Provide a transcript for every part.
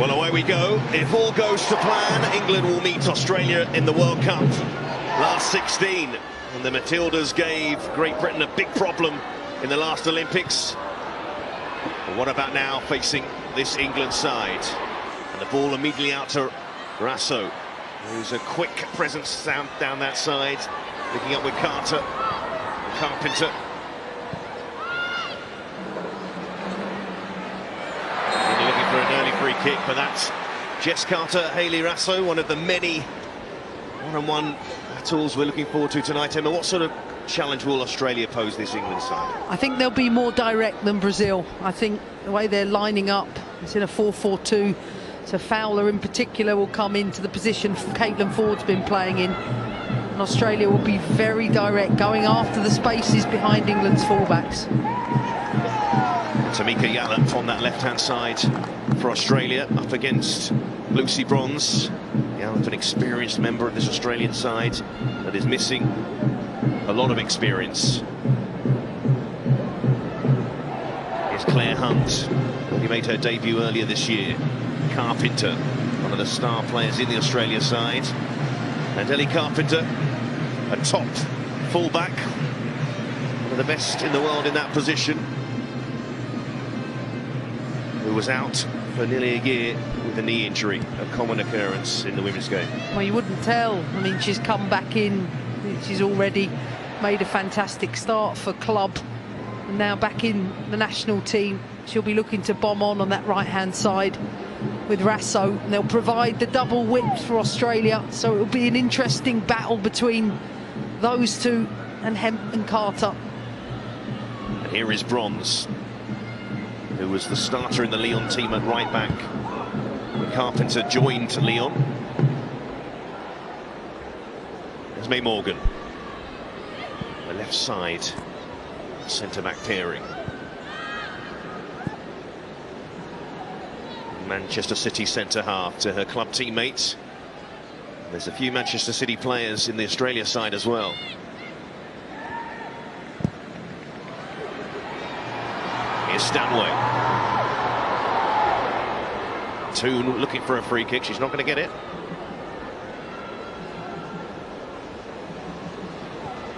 Well, away we go. If all goes to plan, England will meet Australia in the World Cup. Last 16, and the Matildas gave Great Britain a big problem in the last Olympics. But what about now facing this England side? And the ball immediately out to Rasso, who's a quick presence down that side, looking up with Carter, Carpenter. Looking for an early free kick, but that's Jess Carter, Hayley Rasso, one of the many one-on-one battles we're looking forward to tonight. Emma, what sort of challenge will Australia pose this England side? I think they'll be more direct than Brazil. I think the way they're lining up, it's in a 4-4-2. So Fowler in particular will come into the position Caitlin Ford's been playing in. And Australia will be very direct, going after the spaces behind England's fullbacks. Tamika Yallop on that left-hand side for Australia, up against Lucy Bronze. Yallop, an experienced member of this Australian side that is missing a lot of experience. Here's Claire Hunt, who made her debut earlier this year. Carpenter, one of the star players in the Australia side. And Ellie Carpenter, a top fullback, one of the best in the world in that position, who was out for nearly a year with a knee injury, a common occurrence in the women's game. Well, you wouldn't tell. I mean, she's come back in. She's already made a fantastic start for club. And now back in the national team. She'll be looking to bomb on that right-hand side with Rasso. They'll provide the double width for Australia, so it'll be an interesting battle between those two and Hemp and Carter. And here is Bronze, who was the starter in the Lyon team at right back. Carpenter joined Lyon. There's May Morgan, the left side centre-back pairing. Manchester City centre-half to her club teammates. There's a few Manchester City players in the Australia side as well. Here's Stanway. Toon looking for a free kick. She's not going to get it.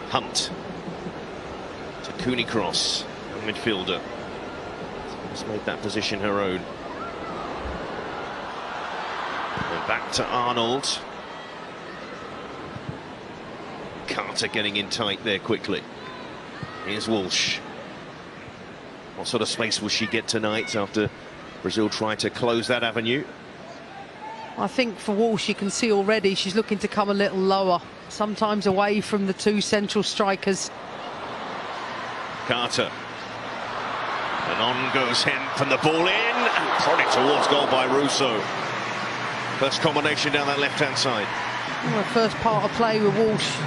Hunt to Cooney Cross, a midfielder. Has made that position her own. And back to Arnold. Carter getting in tight there quickly. Here's Walsh. What sort of space will she get tonight after Brazil tried to close that avenue? I think for Walsh, you can see already she's looking to come a little lower, sometimes away from the two central strikers. Carter. And on goes Hemp, and the ball in, and prodded towards goal by Russo. First combination down that left-hand side. Well, first part of play with Walsh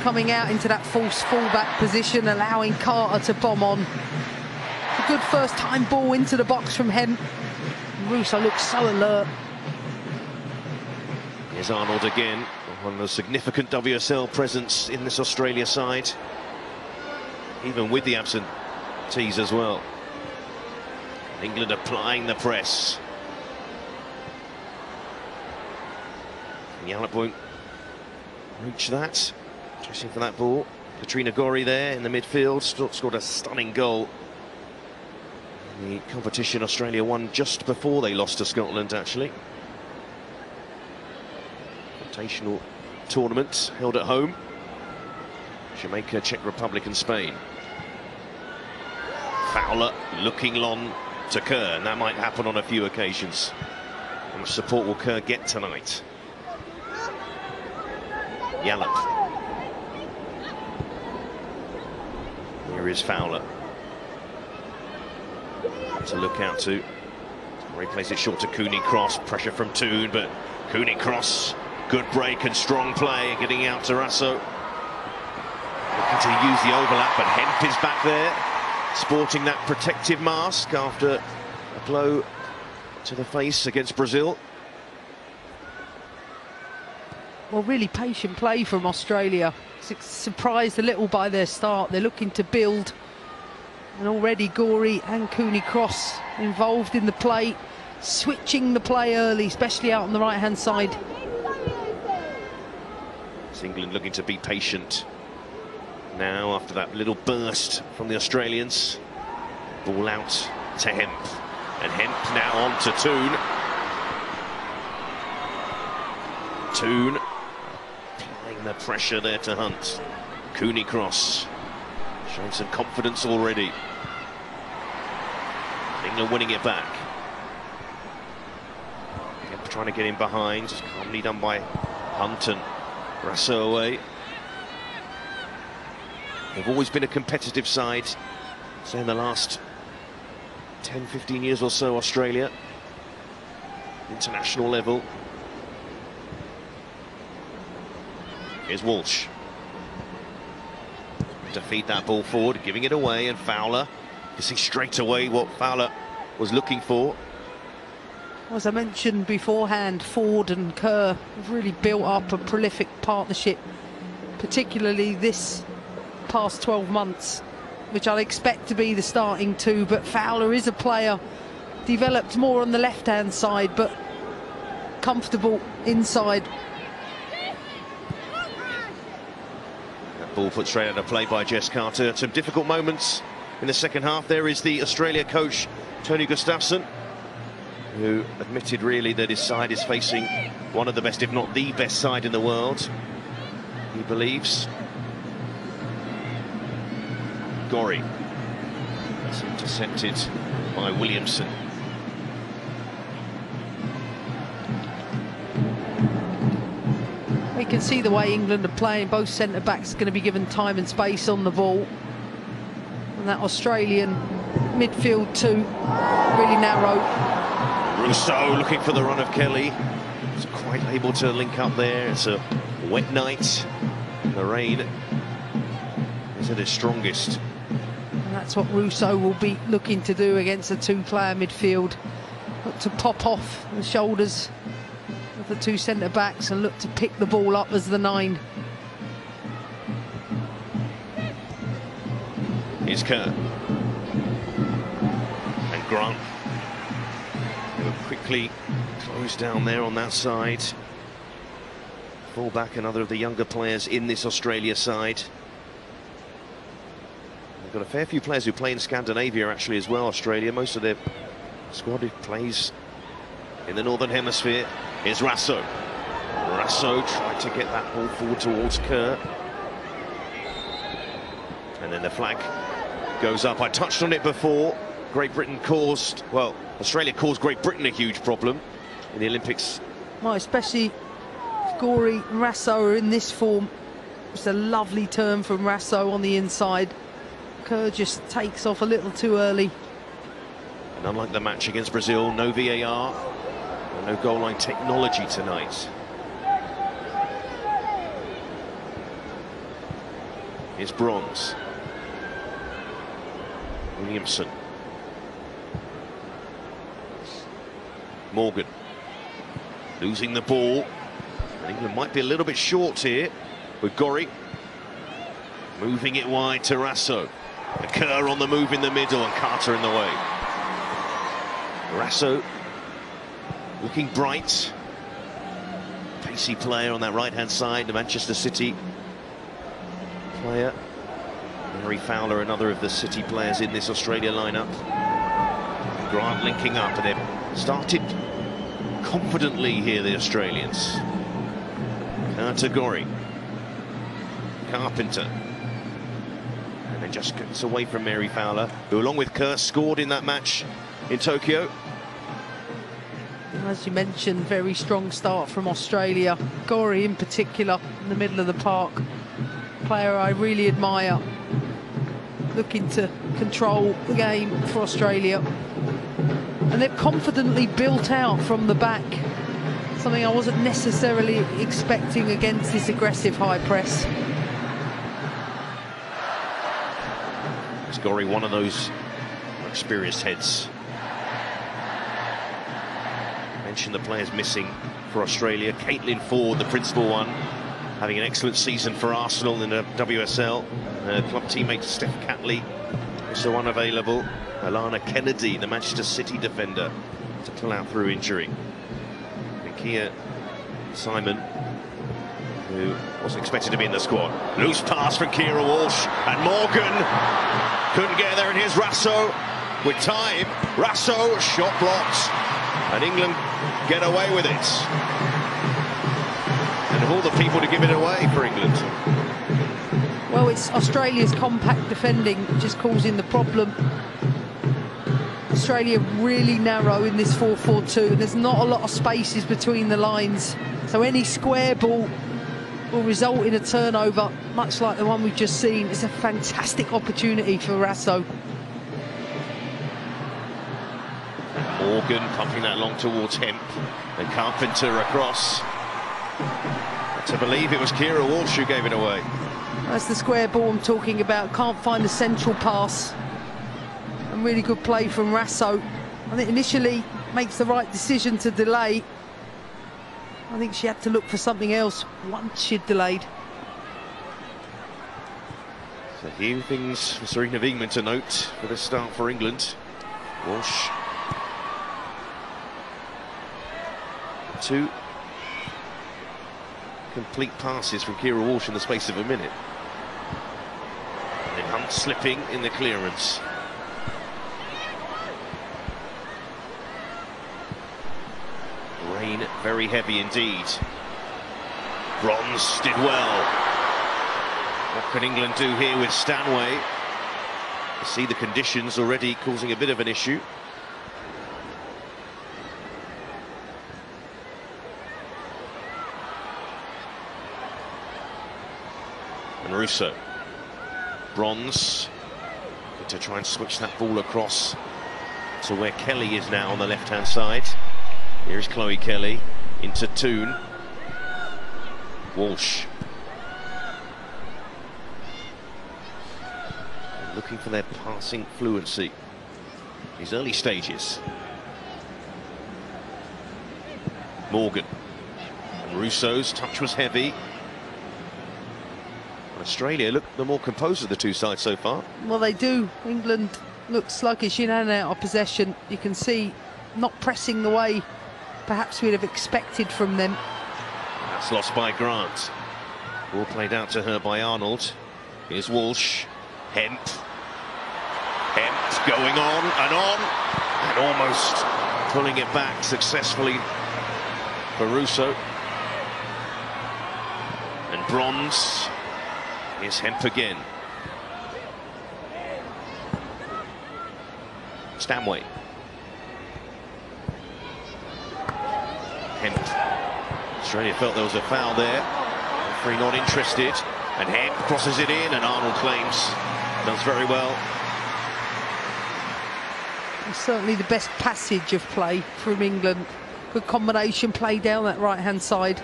coming out into that false fullback position, allowing Carter to bomb on. A good first-time ball into the box from Hemp. Russo looks so alert. Here's Arnold again, one of the significant WSL presence in this Australia side, even with the absentees as well. England applying the press. Yallop won't reach that. Chasing for that ball. Katrina Gorry there in the midfield, scored a stunning goal. The competition Australia won just before they lost to Scotland, actually. Invitational tournament held at home. Jamaica, Czech Republic and Spain. Fowler looking long to Kerr, and that might happen on a few occasions. How much support will Kerr get tonight? Yallop. Here is Fowler. To look out to. He plays it short to Cooney Cross. Pressure from Toon, but Cooney Cross, good break and strong play, getting out to Rasso. Looking to use the overlap, but Hemp is back there, sporting that protective mask after a blow to the face against Brazil. Well, really patient play from Australia. Surprised a little by their start. They're looking to build. And already Gorey and Cooney Cross involved in the play. switching the play early, especially out on the right-hand side. It's England looking to be patient now after that little burst from the Australians. Ball out to Hemp, and Hemp now on to Toone. Toone applying the pressure there to Hunt. Cooney cross, showing some confidence already. England winning it back. Hemp trying to get in behind, calmly done by Hunt and Rasso away. They've always been a competitive side, say in the last 10-15 years or so, Australia. International level. Here's Walsh. To feed that ball forward, giving it away, and Fowler. You see straight away what Fowler was looking for. As I mentioned beforehand, Ford and Kerr have really built up a prolific partnership, particularly this past 12 months, which I'd expect to be the starting two. But Fowler is a player developed more on the left-hand side, but comfortable inside. That ball put straight out of play by Jess Carter. Some difficult moments in the second half. There is the Australia coach, Tony Gustafsson, who admitted really that his side is facing one of the best, if not the best side in the world, he believes. Gorry. That's intercepted by Williamson. We can see the way England are playing. Both centre-backs are going to be given time and space on the ball. And that Australian midfield too, really narrow. Rousseau looking for the run of Kelly. He's quite able to link up there. It's a wet night. The rain is at its strongest. And that's what Rousseau will be looking to do against a two-player midfield. Look to pop off the shoulders of the two centre-backs and look to pick the ball up as the 9. Here's Kerr. And Grant. They were quickly closed down there on that side. Full back, another of the younger players in this Australia side. They've got a fair few players who play in Scandinavia actually as well, Australia. Most of their squad plays in the Northern Hemisphere. Here's Rasso. Rasso tried to get that ball forward towards Kerr. And then the flag goes up. I touched on it before. Great Britain caused, well, Australia caused Great Britain a huge problem in the Olympics. Well, especially if Gorry and Rasso are in this form. It's a lovely turn from Rasso on the inside. Kerr just takes off a little too early. And unlike the match against Brazil, no VAR, and no goal line technology tonight. Here's Bronze. Williamson. Morgan. Losing the ball. England might be a little bit short here with Gorry. Moving it wide to Rasso. Kerr on the move in the middle and Carter in the way. Rasso looking bright. Pacey player on that right-hand side, the Manchester City player. Mary Fowler, another of the City players in this Australia lineup. Grant linking up, and they've started confidently here, the Australians. Carter Gorry. Carpenter. And then just gets away from Mary Fowler, who along with Kerr scored in that match in Tokyo. As you mentioned, very strong start from Australia. Gorry in particular in the middle of the park. Player I really admire. Looking to control the game for Australia. And they've confidently built out from the back. Something I wasn't necessarily expecting against this aggressive high press. Is Gorry one of those experienced heads? Mentioned the players missing for Australia. Caitlin Ford, the principal one, having an excellent season for Arsenal in the WSL. Club teammate Steph Catley also unavailable. Alana Kennedy, the Manchester City defender, to pull out through injury. And Kia Simon, who wasn't expected to be in the squad. Loose pass from Kira Walsh, and Morgan couldn't get there, and here's Rasso with time. Rasso, shot blocked, and England get away with it. And of all the people to give it away for England. Well, it's Australia's compact defending which is causing the problem. Australia really narrow in this 4-4-2, and there's not a lot of spaces between the lines. So any square ball will result in a turnover, much like the one we've just seen. It's a fantastic opportunity for Rasso. Morgan pumping that long towards Hemp, and Carpenter across. To believe it was Kira Walsh who gave it away. That's the square ball I'm talking about. Can't find the central pass. And really good play from Rasso. I think initially makes the right decision to delay. I think she had to look for something else once she'd delayed. So few things for Serena Wiegman to note for this start for England. Walsh. 2 complete passes from Kira Walsh in the space of a minute. And then Hunt slipping in the clearance. Rain very heavy indeed. Bronze did well. What can England do here with Stanway? You see the conditions already causing a bit of an issue. And Russo. Bronze to try and switch that ball across to where Kelly is now on the left-hand side. Here's Chloe Kelly into Toon. Walsh. Looking for their passing fluency. These early stages. Morgan. And Russo's touch was heavy. Australia look the more composed of the two sides so far. Well, they do. England look sluggish in and out of possession. You can see not pressing the way perhaps we'd have expected from them. That's lost by Grant. Ball played out to her by Arnold. Here's Walsh. Hemp. Hemp going on, and almost pulling it back successfully for Russo. And Bronze. Here's Hemp again. Stanway. Hemp. Australia felt there was a foul there. Referee not interested. And Hemp crosses it in, and Arnold claims does very well. It's certainly the best passage of play from England. Good combination play down that right-hand side.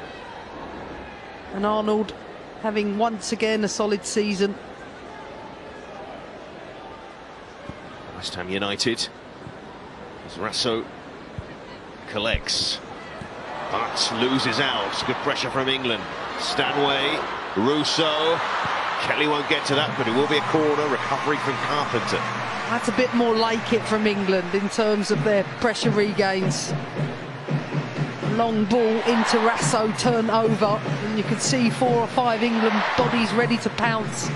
And Arnold having once again a solid season. West Ham United. As Rasso collects, but loses out. Good pressure from England. Stanway, Russo. Kelly won't get to that, but it will be a corner. Recovery from Carpenter. That's a bit more like it from England in terms of their pressure regains. Long ball into Rasso, turn over, and you can see 4 or 5 England bodies ready to pounce.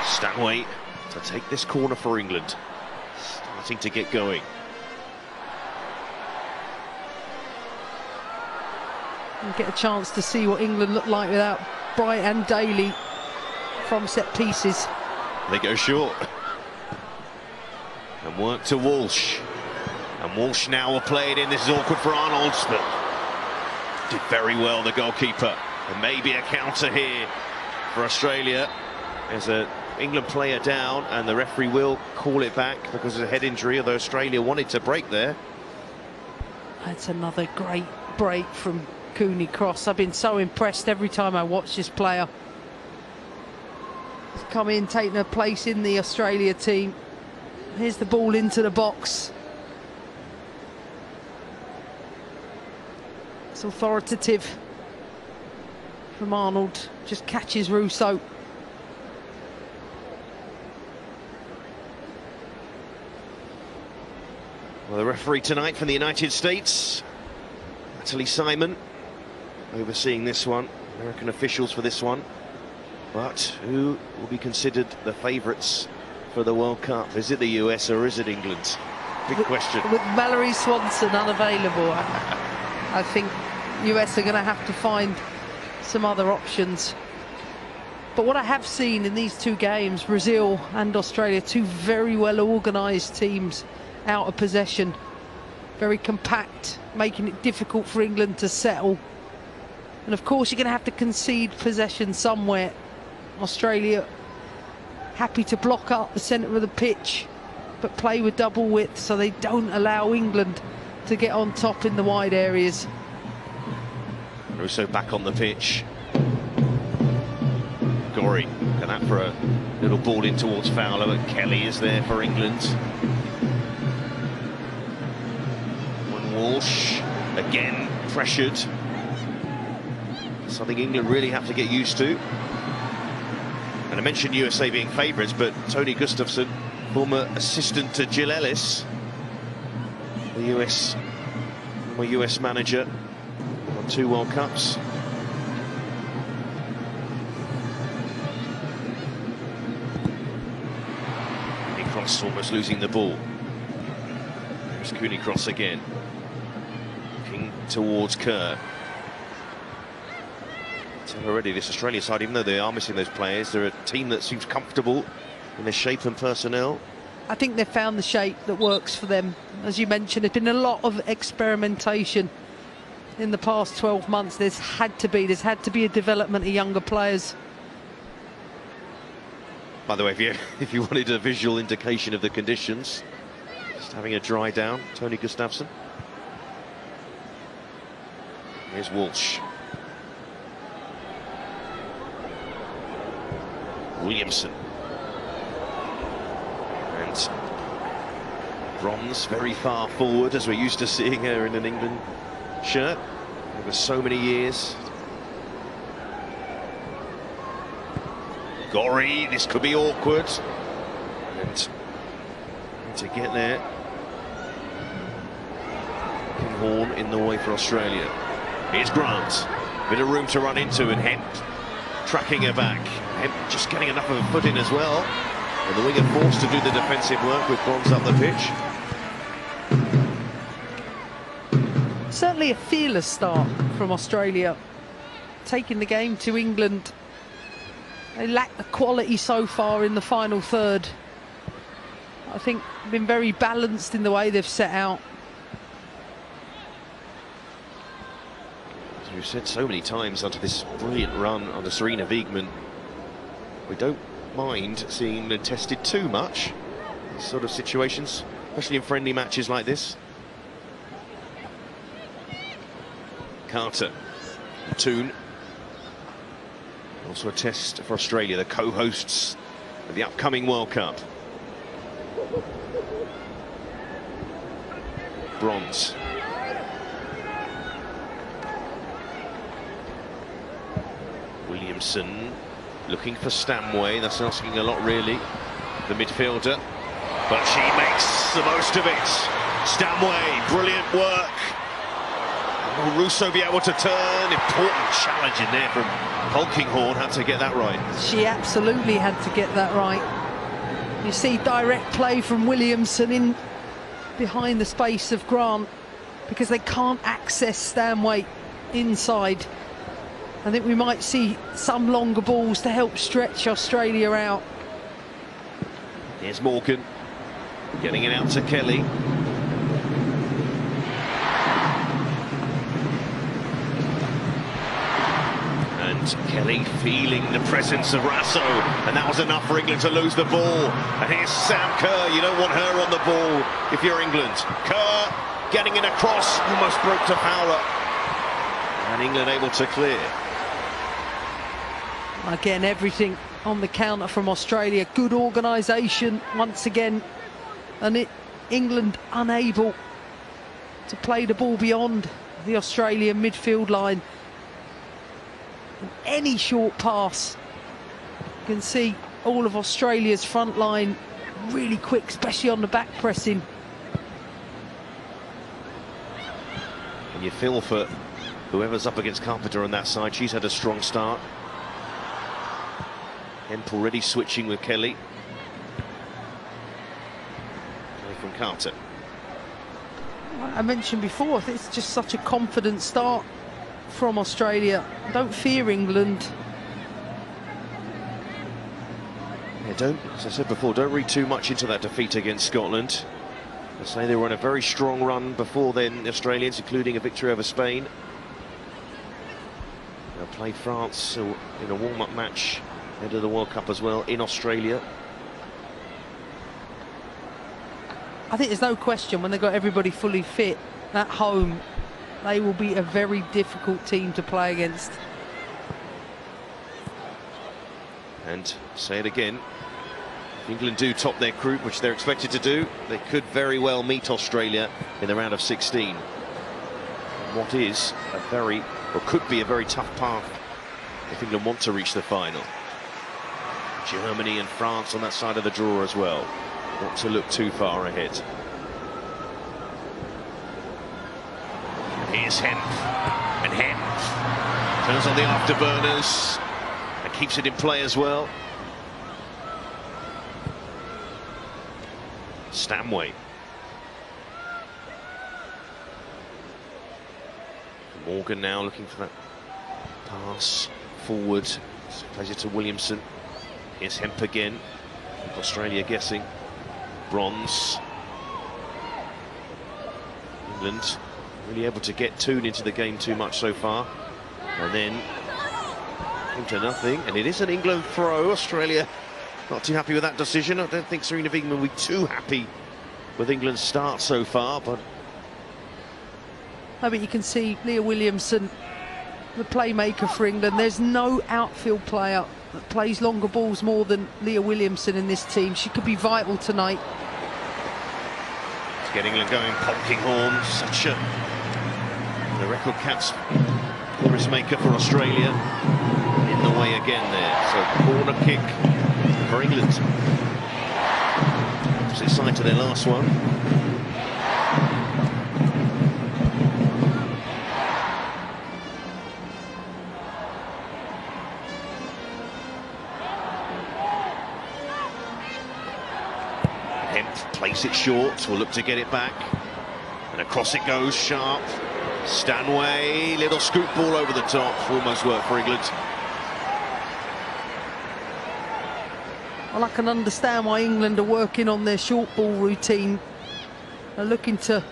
Stanway to take this corner for England. Starting to get going. And get a chance to see what England look like without Bright and Daly from set pieces. They go short. And work to Walsh. And Walsh now will play it in. This is awkward for Arnold, but did very well, the goalkeeper. And maybe a counter here for Australia. There's an England player down, and the referee will call it back because of a head injury, although Australia wanted to break there. That's another great break from Cooney Cross. I've been so impressed every time I watch this player. He's come in, taking a place in the Australia team. Here's the ball into the box. It's authoritative from Arnold. Just catches Russo. Well, the referee tonight from the United States, Natalie Simon, overseeing this one. American officials for this one. But who will be considered the favourites for the World Cup? Is it the US or is it England? Big question. With Mallory Swanson unavailable, I think US are going to have to find some other options. But what I have seen in these two games, Brazil and Australia, two very well organised teams out of possession, very compact, making it difficult for England to settle. And of course you're going to have to concede possession somewhere. Australia happy to block up the centre of the pitch, but play with double width so they don't allow England to get on top in the wide areas. Russo back on the pitch. Gorry, look at that for a little ball in towards Fowler, but Kelly is there for England. One Walsh, again pressured. Something England really have to get used to. And I mentioned USA being favourites, but Tony Gustafsson, former assistant to Jill Ellis, the former US manager on 2 World Cups. Cross almost losing the ball. There's Cooney Cross again. Looking towards Kerr. So already this Australia side, even though they are missing those players, they're a team that seems comfortable in their shape and personnel. I think they've found the shape that works for them. As you mentioned, there's been a lot of experimentation in the past 12 months. There's had to be a development of younger players. By the way, if you wanted a visual indication of the conditions, just having a dry down, Tony Gustafsson. Here's Walsh. Williamson. And Bronze very far forward, as we're used to seeing her in an England shirt over so many years. Gorry, this could be awkward. And to get there. Horn in the way for Australia. Here's Grant. Bit of room to run into, and Hemp tracking her back. Hemp just getting enough of a foot in as well. And the winger forced to do the defensive work with Bronze up the pitch. Certainly a fearless start from Australia, taking the game to England. They lack the quality so far in the final third. I think been very balanced in the way they've set out. As we've said so many times under this brilliant run under Serena Wiegman, we don't mind seeing them tested too much in these sort of situations, especially in friendly matches like this. Carter, Toon. Also a test for Australia, the co-hosts of the upcoming World Cup. Bronze. Williamson looking for Stanway. That's asking a lot, really, the midfielder. But she makes the most of it. Stanway, brilliant work. Will Russo be able to turn? Important challenge in there from Polkinghorne. Had to get that right. She absolutely had to get that right. You see direct play from Williamson in behind the space of Grant, because they can't access Stanway inside. I think we might see some longer balls to help stretch Australia out. Here's Morgan getting it out to Kelly. Kelly feeling the presence of Rasso, and that was enough for England to lose the ball. And here's Sam Kerr. You don't want her on the ball if you're England. Kerr getting in across, almost broke to Fowler, and England able to clear. Again, everything on the counter from Australia. Good organisation once again, and England unable to play the ball beyond the Australian midfield line. Any short pass, you can see all of Australia's front line really quick, especially on the back pressing. You feel for whoever's up against Carpenter on that side. She's had a strong start. Hemp already switching with Kelly. Play from Carter. I mentioned before, I think it's just such a confident start from Australia. Don't fear England. Yeah, as I said before, don't read too much into that defeat against Scotland. I say they were on a very strong run before then, the Australians, including a victory over Spain. They'll play France in a warm-up match ahead of the World Cup as well in Australia. I think there's no question when they've got everybody fully fit at home, they will be a very difficult team to play against. And say it again, if England do top their group, which they're expected to do, they could very well meet Australia in the round of 16. What is a very, or could be a very tough path if England want to reach the final. Germany and France on that side of the draw as well. Not to look too far ahead. Here's Hemp, and Hemp turns on the afterburners and keeps it in play as well. Stanway. Morgan now looking for that pass forward. Plays it to Williamson. Here's Hemp again. Australia guessing bronze. England really able to get tuned into the game too much so far. And then into nothing. And it is an England throw. Australia not too happy with that decision. I don't think Serena Wiegman will be too happy with England's start so far, but I mean, you can see Leah Williamson, the playmaker for England. There's no outfield player that plays longer balls more than Leah Williamson in this team. She could be vital tonight. It's getting England going. Polkinghorne, such a the record caps chorus maker for Australia. In the way again there. So corner kick for England. Opposite side to their last one. Hemp plays it short, will look to get it back. And across it goes, sharp. Stanway, little scoop ball over the top. Almost worked for England. Well, I can understand why England are working on their short ball routine. They're looking to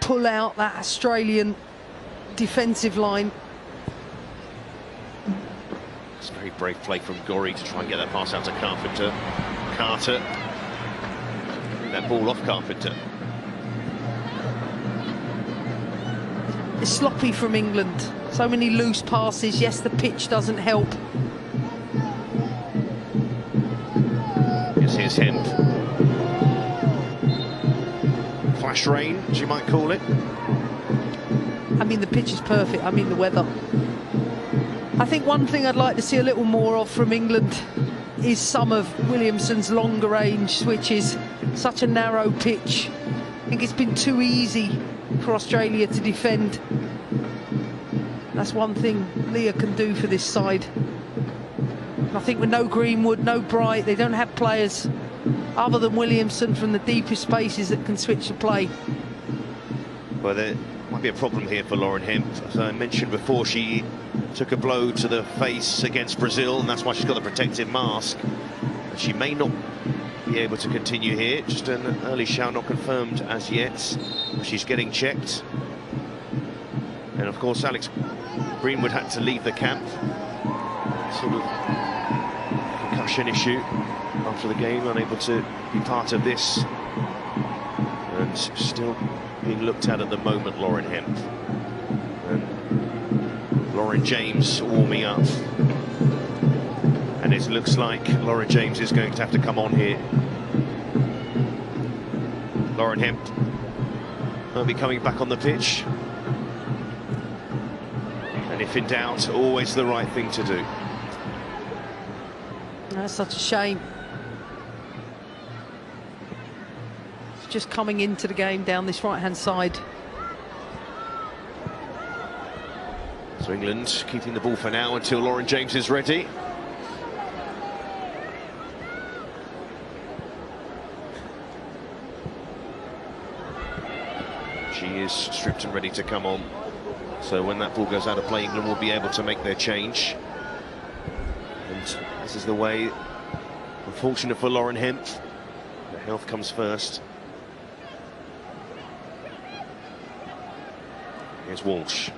pull out that Australian defensive line. It's a very brave play from Gorry to try and get that pass out to Carpenter. Carter. That ball off Carpenter. It's sloppy from England. So many loose passes. Yes, the pitch doesn't help. Yes, here's Hemp. Flash rain, as you might call it. I mean, the pitch is perfect. I mean, the weather. I think one thing I'd like to see a little more of from England is some of Williamson's longer range switches. Such a narrow pitch. I think it's been too easy for Australia to defend. That's one thing Leah can do for this side. I think with no Greenwood, no Bright, they don't have players other than Williamson from the deepest spaces that can switch the play. Well, there might be a problem here for Lauren Hemp. As I mentioned before, she took a blow to the face against Brazil, and that's why she's got the protective mask. And she may not be able to continue here. Just an early shout not confirmed as yet. She's getting checked. And of course, Alex Greenwood had to leave the camp. Sort of concussion issue after the game, unable to be part of this. And still being looked at the moment, Lauren Hemp. And Lauren James warming up. And it looks like Lauren James is going to have to come on here. Lauren Hemp will be coming back on the pitch. And if in doubt, always the right thing to do. That's such a shame. Just coming into the game down this right-hand side. So England keeping the ball for now until Lauren James is ready. She is stripped and ready to come on. So when that ball goes out of play, England will be able to make their change. And this is the way, unfortunate for Lauren Hemph, the health comes first. Here's Walsh.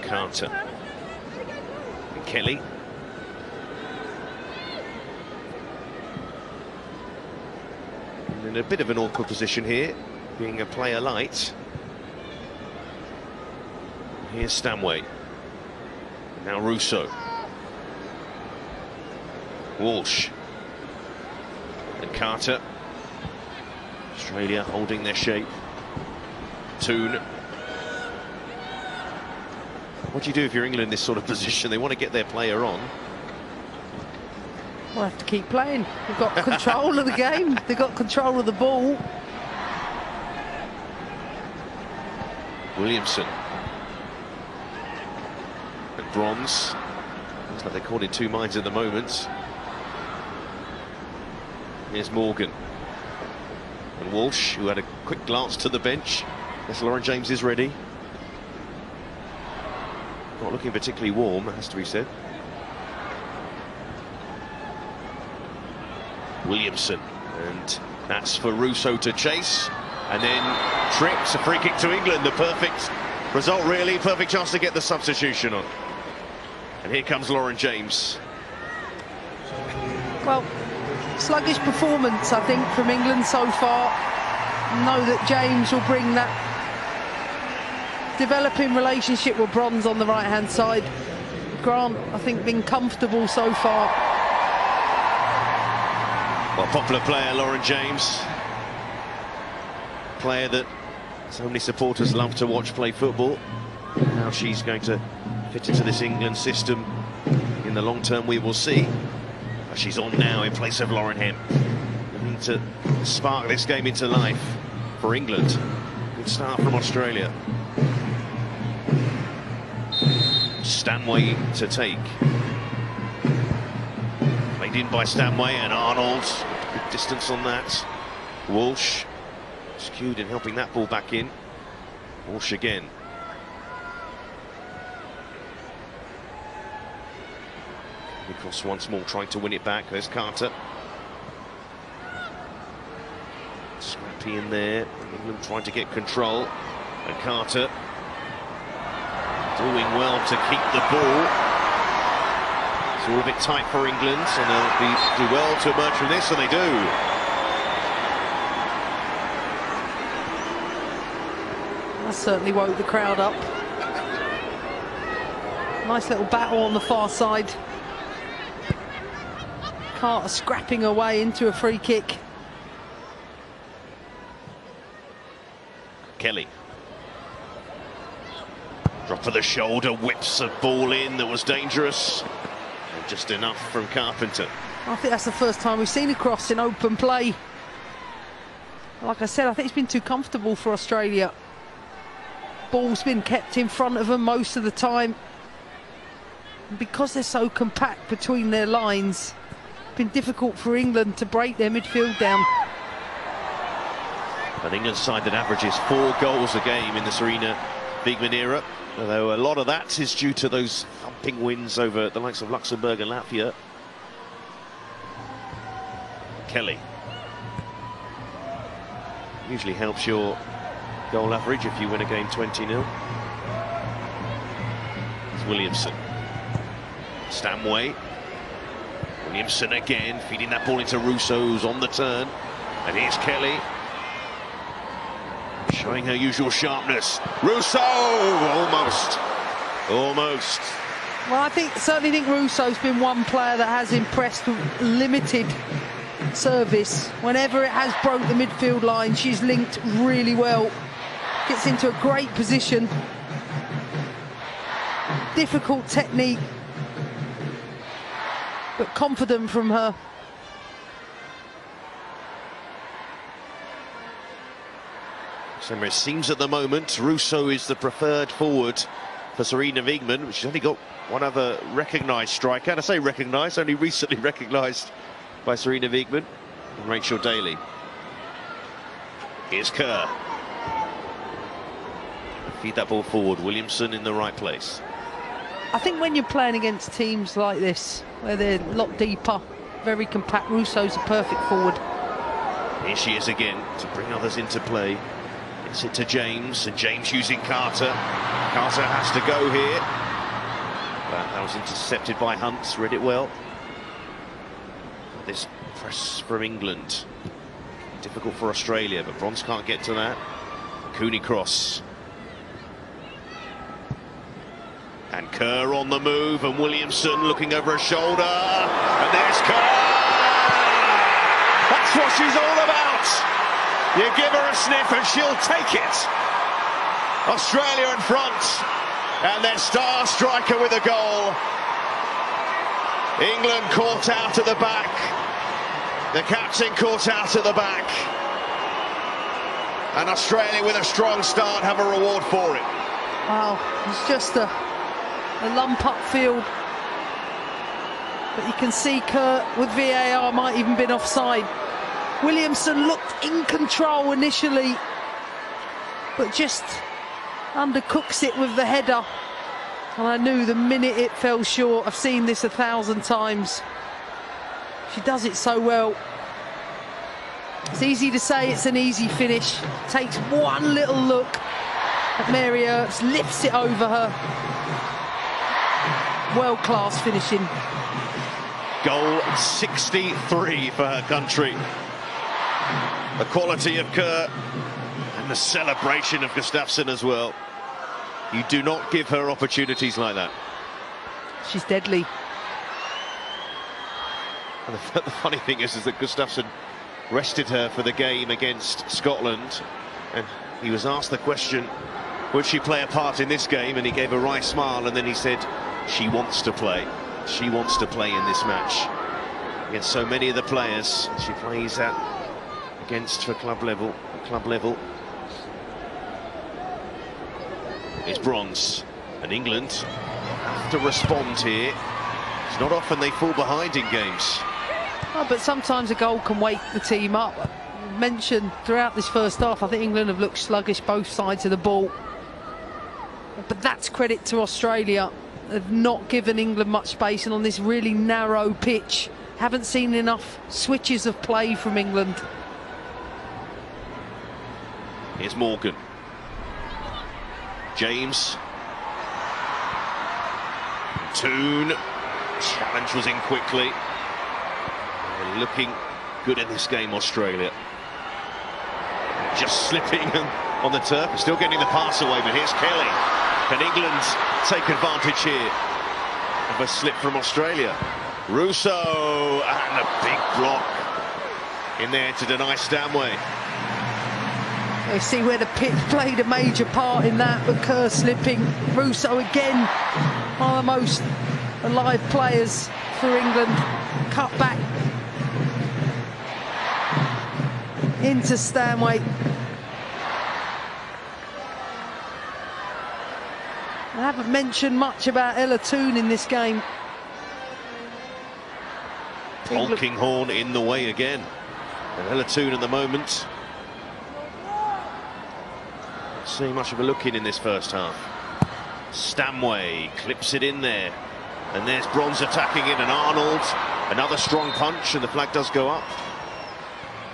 Carter. And Kelly. In a bit of an awkward position here, being a player light. Here's Stanway. Now Russo. Walsh. And Carter. Australia holding their shape. Toon. What do you do if you're England in this sort of position? They want to get their player on. We'll have to keep playing. They've got control of the game. They've got control of the ball. Williamson. And Bronze. Looks like they're caught in two minds at the moment. Here's Morgan. And Walsh, who had a quick glance to the bench. Yes, Lauren James is ready. Not looking particularly warm, it has to be said. Williamson, and that's for Russo to chase, and then trips, a free kick to England. The perfect result, really, perfect chance to get the substitution on. And here comes Lauren James. Well, sluggish performance, I think, from England so far. Know that James will bring that developing relationship with Bronze on the right-hand side. Grant, I think, been comfortable so far. Well, popular player, Lauren James. Player that so many supporters love to watch play football. How she's going to fit into this England system in the long term, we will see. But she's on now in place of Lauren Hemp. We need to spark this game into life for England. Good start from Australia. Stanway to take. Played in by Stanway and Arnold. Good distance on that. Walsh skewed in helping that ball back in. Walsh again. Nichols once more trying to win it back. There's Carter. Scrappy in there. England trying to get control. And Carter doing well to keep the ball. It's all a bit tight for England, and they'll do well to emerge from this, and they do. That certainly woke the crowd up. Nice little battle on the far side. Carter scrapping away into a free kick. Kelly. Drop of the shoulder, whips a ball in that was dangerous. And just enough from Carpenter. I think that's the first time we've seen a cross in open play. Like I said, I think it's been too comfortable for Australia. Ball's been kept in front of them most of the time. And because they're so compact between their lines, it's been difficult for England to break their midfield down. An England side that averages 4 goals a game in the Serena Wiegman era. Although a lot of that is due to those thumping wins over the likes of Luxembourg and Latvia. Kelly. Usually helps your goal average if you win a game 20-0. It's Williamson. Stanway. Williamson again, feeding that ball into Russo, who's on the turn. And here's Kelly. Showing her usual sharpness. Russo! Almost. Almost. Well, I certainly think Russo's been one player that has impressed with limited service. Whenever it has broke the midfield line, she's linked really well. Gets into a great position. Difficult technique. but confident from her. So it seems at the moment Russo is the preferred forward for Sarina Wiegman, which has only got one other recognised striker. And I say recognised, only recently recognised by Sarina Wiegman and Rachel Daly. Here's Kerr. Feed that ball forward. Williamson in the right place. I think when you're playing against teams like this, where they're a lot deeper, very compact, Russo's a perfect forward. Here she is again to bring others into play. It's it to James, and James using Carter. Carter has to go here. That was intercepted by Hunt, read it well. This press from England. Difficult for Australia, but Bronze can't get to that. Cooney cross. And Kerr on the move, and Williamson looking over her shoulder. And there's Kerr! That's what she's all about! You give her a sniff and she'll take it. Australia in front, and their star striker with a goal. England caught out at the back. The captain caught out at the back. And Australia with a strong start have a reward for it. Wow, it's just a lump upfield. But you can see Kerr with VAR might even been offside. Williamson looked in control initially, but just undercooks it with the header. And I knew the minute it fell short, I've seen this 1,000 times. She does it so well. It's easy to say it's an easy finish. Takes one little look at Mary Earps, lifts it over her. World-class finishing. Goal 63 for her country. The quality of Kerr and the celebration of Gustafsson as well. You do not give her opportunities like that. She's deadly. And the funny thing is that Gustafsson rested her for the game against Scotland, and he was asked the question, would she play a part in this game? And he gave a wry smile, and then he said, she wants to play. She wants to play in this match. Against so many of the players she plays at against for club level. It's Bronze, and England have to respond here. It's not often they fall behind in games. Oh, but sometimes a goal can wake the team up. I mentioned throughout this first half, I think England have looked sluggish both sides of the ball. But that's credit to Australia. They've not given England much space, and on this really narrow pitch, haven't seen enough switches of play from England. Here's Morgan. James. Toon. Challenge was in quickly. They're looking good in this game, Australia. Just slipping on the turf, still getting the pass away, but here's Kelly. Can England take advantage here of a slip from Australia? Russo, and a big block in there to deny Stanway. You see where the pitch played a major part in that, but Kerr slipping. Russo again, one of the most alive players for England. Cut back into Stanway. I haven't mentioned much about Ella Toon in this game. Honking horn in the way again. And Ella Toon at the moment not seeing much of a look in this first half. Stanway clips it in there. And there's Bronze attacking it, and Arnold, another strong punch, and the flag does go up.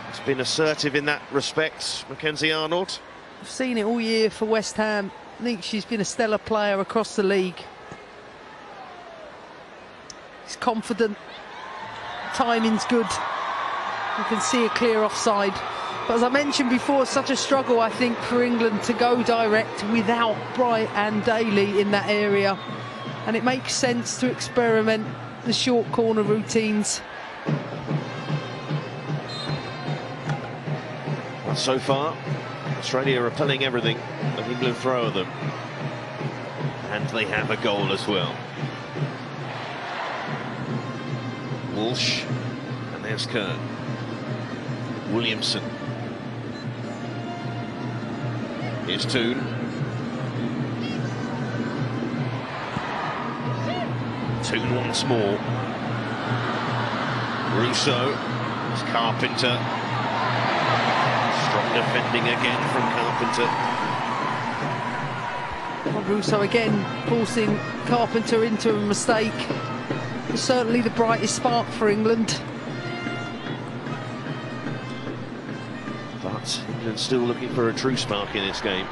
It's been assertive in that respect, Mackenzie Arnold. I've seen it all year for West Ham. I think she's been a stellar player across the league. He's confident. Timing's good. You can see a clear offside. But as I mentioned before, such a struggle, I think, for England to go direct without Bright and Daly in that area. And it makes sense to experiment the short corner routines. So far, Australia are repelling everything that England throw at them. And they have a goal as well. Walsh, and there's Kerr. Williamson. Here's Toon. Toon once more. Russo. It's Carpenter. Strong defending again from Carpenter. Well, Russo again forcing Carpenter into a mistake. Certainly the brightest spark for England. But England still looking for a true spark in this game.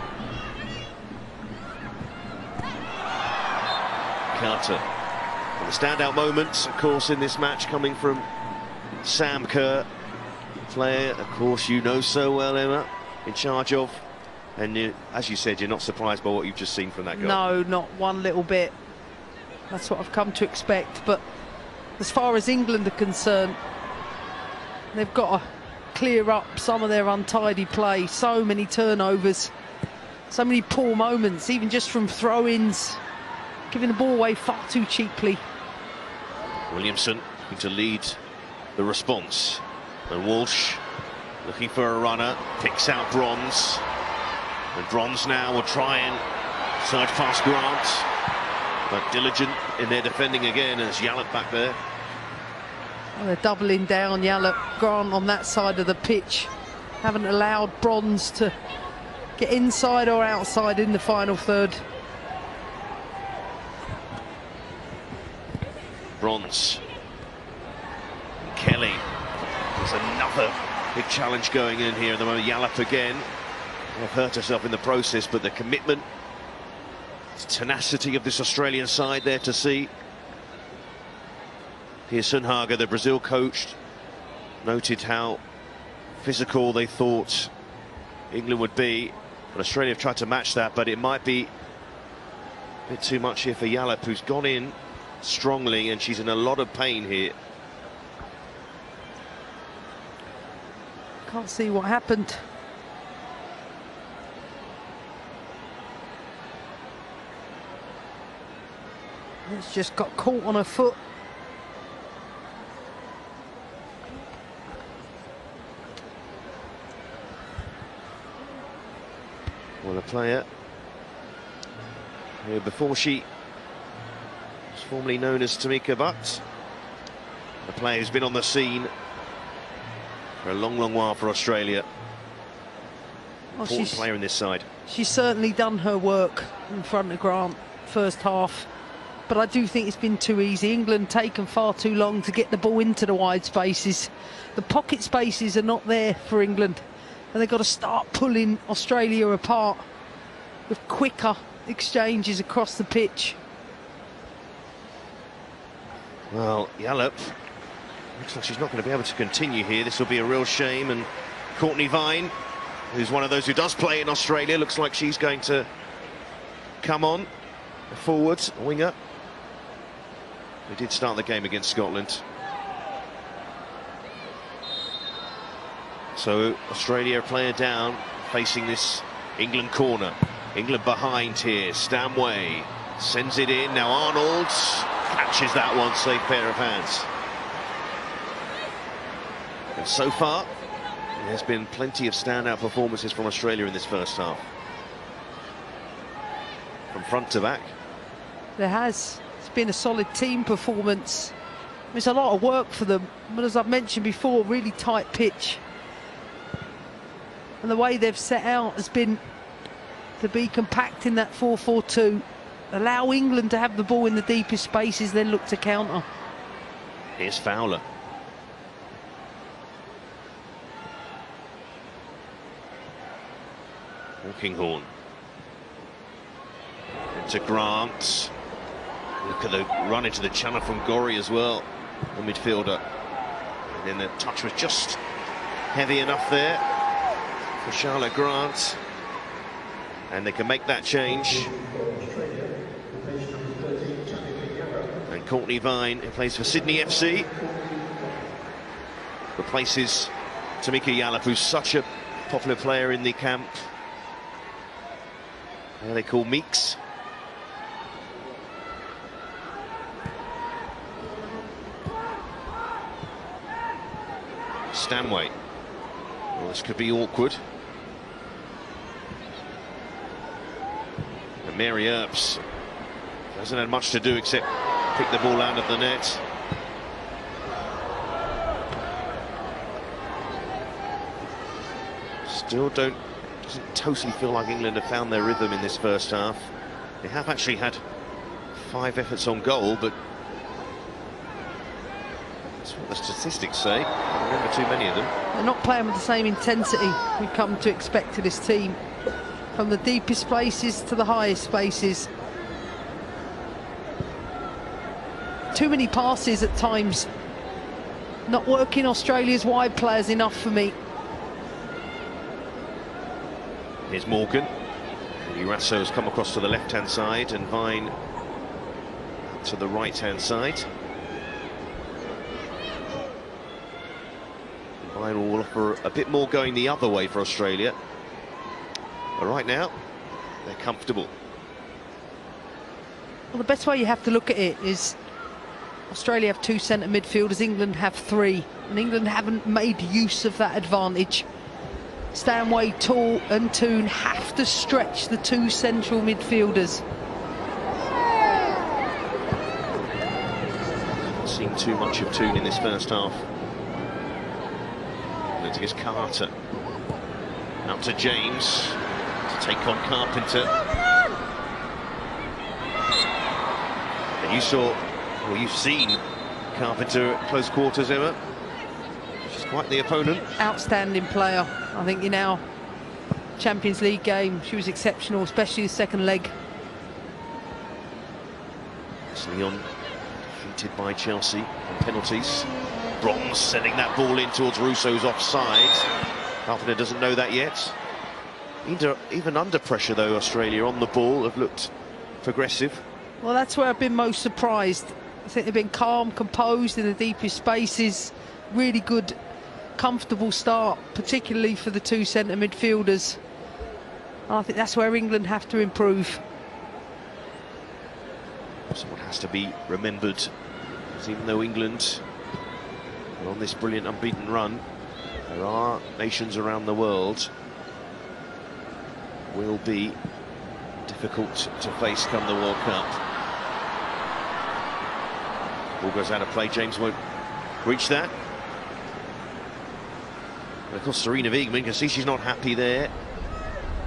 Carter. And the standout moments, of course, in this match coming from Sam Kerr, player, of course, you know so well, Emma, in charge of. And you, as you said, you're not surprised by what you've just seen from that goal. No, not one little bit. That's what I've come to expect. But as far as England are concerned, they've got to clear up some of their untidy play. So many turnovers, so many poor moments, even just from throw-ins, giving the ball away far too cheaply. Williamson looking to lead the response. And Walsh looking for a runner, picks out Bronze. And Bronze now will try and surge past Grant. But diligent in their defending again as Yallop back there. Well, they're doubling down, Yallop, Grant on that side of the pitch. Haven't allowed Bronze to get inside or outside in the final third. Bronze. Kelly. There's another big challenge going in here at the moment. Yallop again. Have hurt herself in the process, but the commitment, tenacity of this Australian side there to see. Pearson Hager, the Brazil coach, noted how physical they thought England would be. But Australia have tried to match that, but it might be a bit too much here for Yallop, who's gone in strongly, and she's in a lot of pain here. Can't see what happened. It's just got caught on her foot. Well, a player who before she was formerly known as Tamika Butt, a player who's been on the scene for a long, long while for Australia. Well, Important player in this side. She's certainly done her work in front of Grant first half. But I do think it's been too easy. England taken far too long to get the ball into the wide spaces. The pocket spaces are not there for England. And they've got to start pulling Australia apart with quicker exchanges across the pitch. Well, Yallop looks like she's not going to be able to continue here. This will be a real shame. And Courtney Vine, who's one of those who does play in Australia, looks like she's going to come on. A forward, a winger. We did start the game against Scotland. So Australia, player down, facing this England corner. England behind here. Stanway sends it in. Now Arnold catches that one. Safe pair of hands. And so far, there's been plenty of standout performances from Australia in this first half. From front to back. There has. It's been a solid team performance. It's a lot of work for them, but as I've mentioned before, really tight pitch. And the way they've set out has been to be compact in that 4-4-2. Allow England to have the ball in the deepest spaces, then look to counter. Here's Fowler. Walkinghorn. Into Grant. Look at the run into the channel from Gorry as well, the midfielder. And then the touch was just heavy enough there for Charlotte Grant. And they can make that change. And Courtney Vine, who plays for Sydney FC, replaces Tamika Yallop, who's such a popular player in the camp. They call Meeks. Stanway. Well, this could be awkward. And Mary Earps hasn't had much to do except pick the ball out of the net. Still doesn't totally feel like England have found their rhythm in this first half. They have actually had 5 efforts on goal, but that's what the statistics say. I don't remember too many of them. They're not playing with the same intensity we've come to expect to this team. From the deepest places to the highest places. Too many passes at times. Not working Australia's wide players enough for me. Here's Morgan. Urasso has come across to the left-hand side and Vine to the right-hand side. Vine will offer a bit more going the other way for Australia. But right now, they're comfortable. Well, the best way you have to look at it is Australia have 2 centre midfielders, England have 3. And England haven't made use of that advantage. Stanway, Tall and Toon have to stretch the 2 central midfielders. Haven't seen too much of Toon in this first half. Let's get Carter. Out to James to take on Carpenter. And you saw, well, you've seen Carpenter at close quarters, Emma. She's quite the opponent. Outstanding player. I think in our Champions League game, she was exceptional, especially the second leg. Leon defeated by Chelsea on penalties. Bronze sending that ball in towards Russo's offside. Carpenter doesn't know that yet. Even under pressure, though, Australia on the ball have looked progressive. Well, that's where I've been most surprised. I think they've been calm, composed in the deepest spaces. Really good, comfortable start, particularly for the 2 centre midfielders. I think that's where England have to improve. Someone has to be remembered, because even though England are on this brilliant unbeaten run, there are nations around the world will be difficult to face come the World Cup. Ball goes out of play. James won't reach that. And of course, Serena Wiegman, you can see she's not happy there.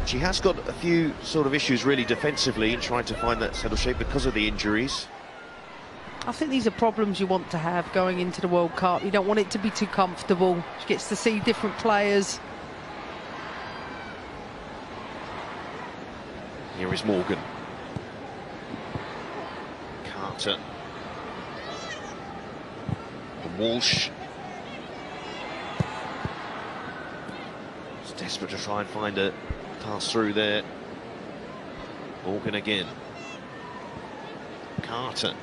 She has got a few sort of issues really defensively in trying to find that settle shape because of the injuries. I think these are problems you want to have going into the World Cup. You don't want it to be too comfortable. She gets to see different players. Here is Morgan. Carter. And Walsh. It's desperate to try and find a pass through there. Morgan again. Carter.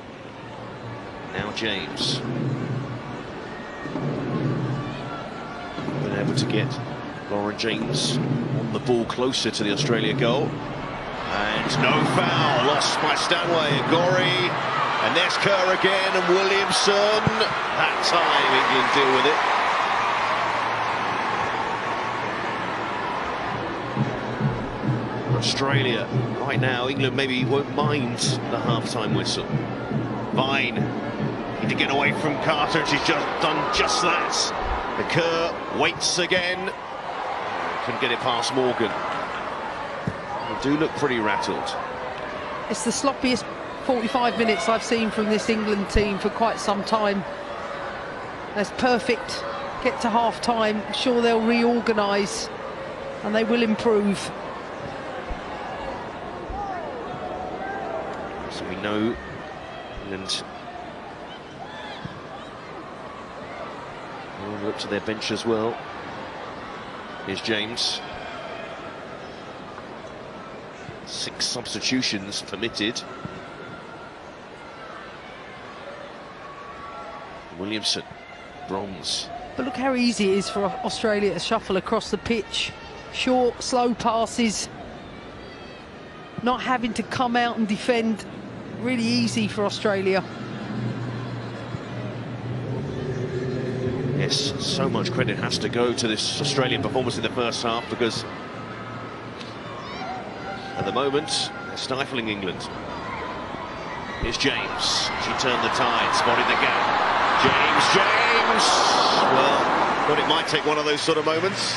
Now James. Been able to get Lauren James on the ball closer to the Australia goal. And no foul, lost by Stanway and Gorry. And there's Kerr again and Williamson. That time England deal with it. Australia, right now, England maybe won't mind the half-time whistle. Vine, need to get away from Carter, and she's just done just that. The Kerr waits again. Couldn't get it past Morgan. They do look pretty rattled. It's the sloppiest 45 minutes I've seen from this England team for quite some time. That's perfect. Get to half-time, sure they'll reorganise and they will improve. So we know England will look to their bench as well. Here's James. 6 substitutions permitted. Williamson, bronze. But look how easy it is for Australia to shuffle across the pitch. Short, slow passes. Not having to come out and defend. Really easy for Australia. Yes, so much credit has to go to this Australian performance in the first half, because at the moment they're stifling England. Here's James. She turned the tide, spotted the gap. James! Well, thought it might take one of those sort of moments.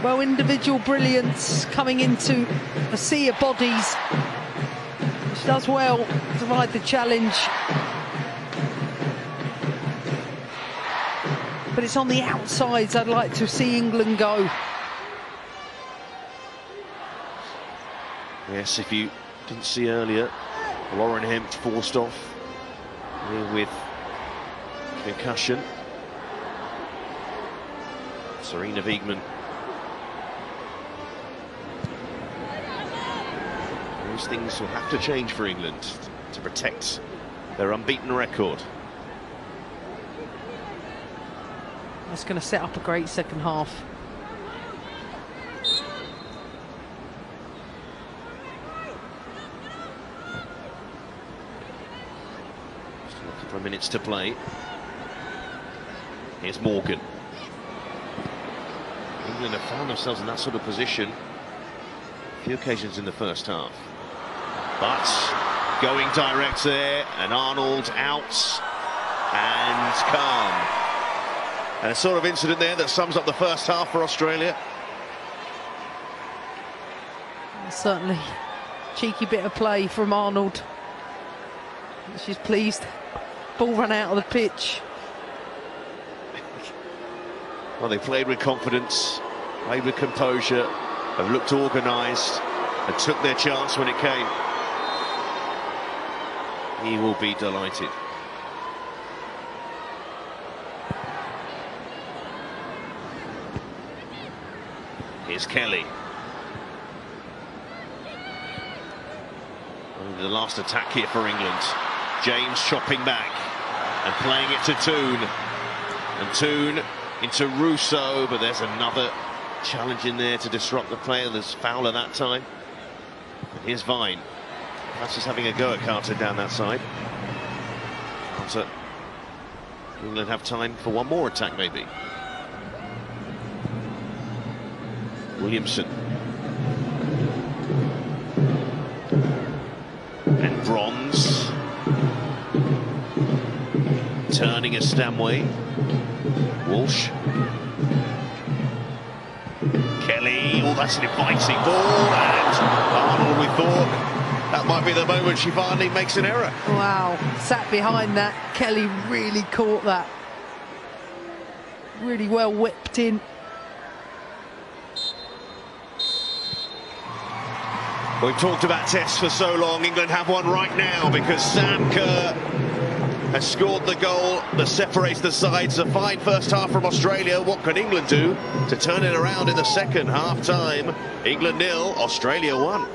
Well, individual brilliance coming into a sea of bodies. She does well to ride the challenge. But it's on the outsides I'd like to see England go. Yes, if you didn't see earlier, Lauren Hempt forced off with concussion. Sarina Wiegman. Those things will have to change for England to protect their unbeaten record. That's going to set up a great second half. Still a couple of minutes to play. Here's Morgan. England have found themselves in that sort of position a few occasions in the first half. But going direct there, and Arnold out, and calm. And a sort of incident there that sums up the first half for Australia. Certainly, cheeky bit of play from Arnold. She's pleased. Ball run out of the pitch. Well, they played with confidence, played with composure, have looked organised, and took their chance when it came. He will be delighted. Here's Kelly. Only the last attack here for England. James chopping back and playing it to Toon. And Toon into Russo, but there's another challenge in there to disrupt the play. There's Fowler that time. And here's Vine. That's just having a go at Carter down that side. Carter. England have time for one more attack, maybe. Williamson. And Bronze. Turning a Stanway. Walsh. Kelly. Oh, that's an inviting ball. And Arnold, we thought that might be the moment she finally makes an error. Wow, sat behind that. Kelly really caught that. Really well whipped in. We've talked about tests for so long. England have one right now, because Sam Kerr has scored the goal that separates the sides. A fine first half from Australia. What can England do to turn it around in the second half time? England 0, Australia 1.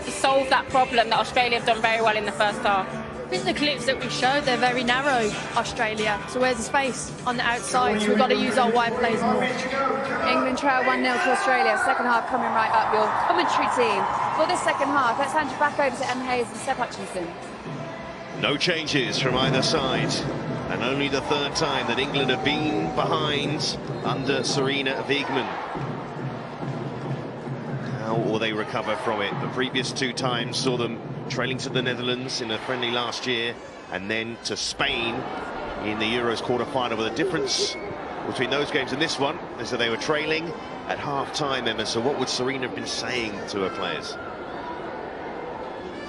Solve that problem that Australia have done very well in the first half. I think the clips that we showed, they're very narrow, Australia. So where's the space on the outside? So we've got to use our wide plays more. England trail 1-0 to Australia. Second half coming right up. Your commentary team for this second half. Let's hand you back over to Em Hayes and Seb Hutchinson. No changes from either side. And only the third time that England have been behind under Sarina Wiegman. How will they recover from it? The previous two times saw them trailing to the Netherlands in a friendly last year, and then to Spain in the Euros quarter-final. But the difference between those games and this one is that they were trailing at half-time, Emma. So what would Sarina have been saying to her players?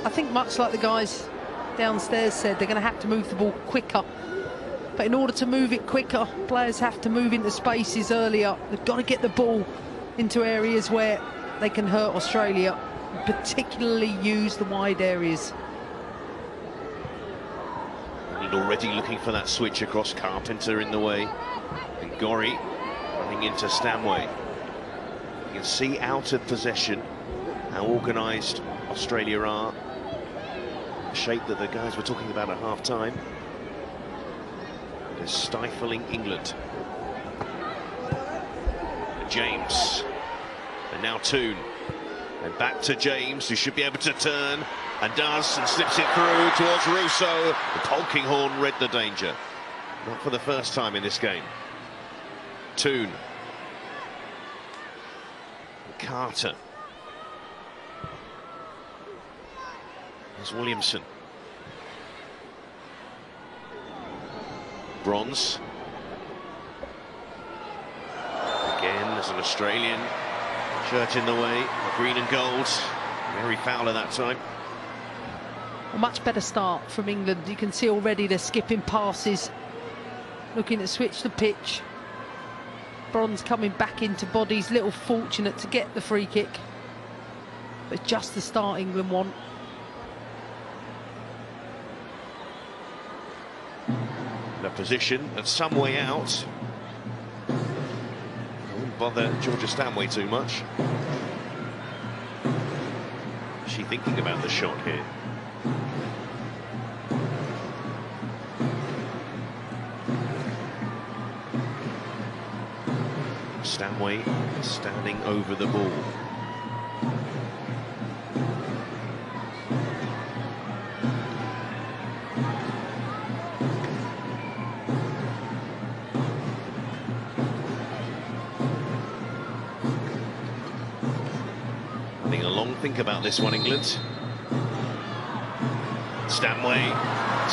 I think much like the guys downstairs said, they're going to have to move the ball quicker. But in order to move it quicker, players have to move into spaces earlier. They've got to get the ball into areas where they can hurt Australia, particularly use the wide areas. And already looking for that switch across. Carpenter in the way, and Gorry running into Stanway. You can see out of possession how organised Australia are. The shape that the guys were talking about at half-time. They're stifling England. James. And now Toon. And back to James, who should be able to turn. And does, and slips it through towards Russo. The Polkinghorne read the danger. Not for the first time in this game. Toon. Carter. There's Williamson. Bronze. Again, there's an Australian shirt in the way. Green and gold. Mary Fowler that time. A much better start from England. You can see already they're skipping passes, looking to switch the pitch. Bronze coming back into bodies, little fortunate to get the free kick. But just the start England want. The position that's some way out. Wouldn't bother Georgia Stanway too much. Is she thinking about the shot here? Stanway standing over the ball. Having a long think about this one, England. Stanway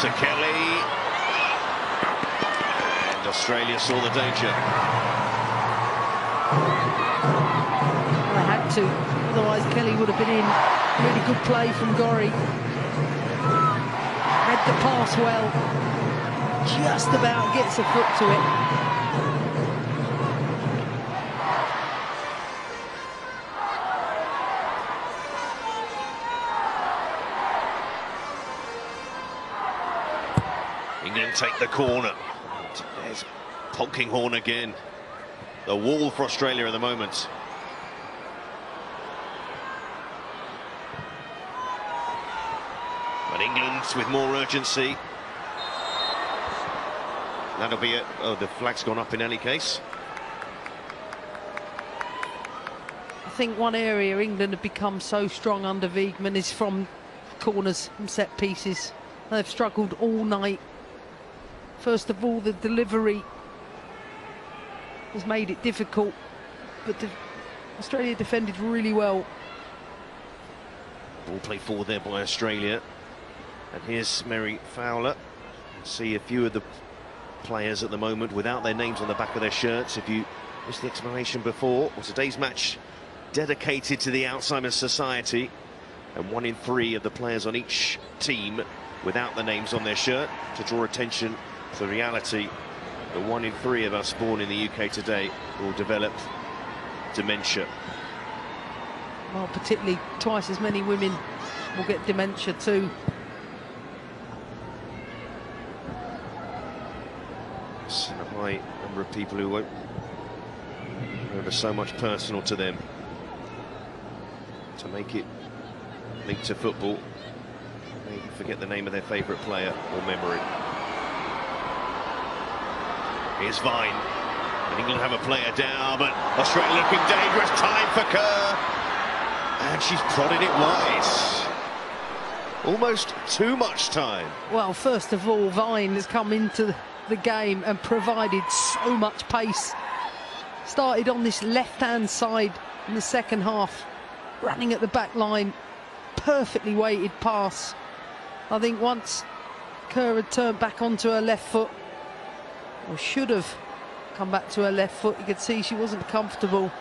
to Kelly. And Australia saw the danger. They had to, otherwise Kelly would have been in. Really good play from Gorry. Read the pass well. Just about gets a foot to it. England take the corner. There's Polkinghorne again. The wall for Australia at the moment. But England with more urgency. That'll be it. Oh, the flag's gone up in any case. I think one area England have become so strong under Wiegman is from corners and set pieces. They've struggled all night. First of all, the delivery has made it difficult, but Australia defended really well. Ball play forward there by Australia. And here's Mary Fowler. See a few of the players at the moment without their names on the back of their shirts. If you missed the explanation before, well, today's match dedicated to the Alzheimer's Society, and 1 in 3 of the players on each team without the names on their shirt, to draw attention to the reality that 1 in 3 of us born in the UK today will develop dementia. Well, particularly twice as many women will get dementia too. It's a high number of people who won't remember so much personal to them. To make it linked to football, they forget the name of their favourite player or memory. Here's Vine. And England have a player down, but Australia looking dangerous. Time for Kerr. And she's prodded it wide. Almost too much time. Well, first of all, Vine has come into the game and provided so much pace. Started on this left-hand side in the second half, running at the back line, perfectly weighted pass. I think once Kerr had turned back onto her left foot, or should have come back to her left foot, you could see she wasn't comfortable.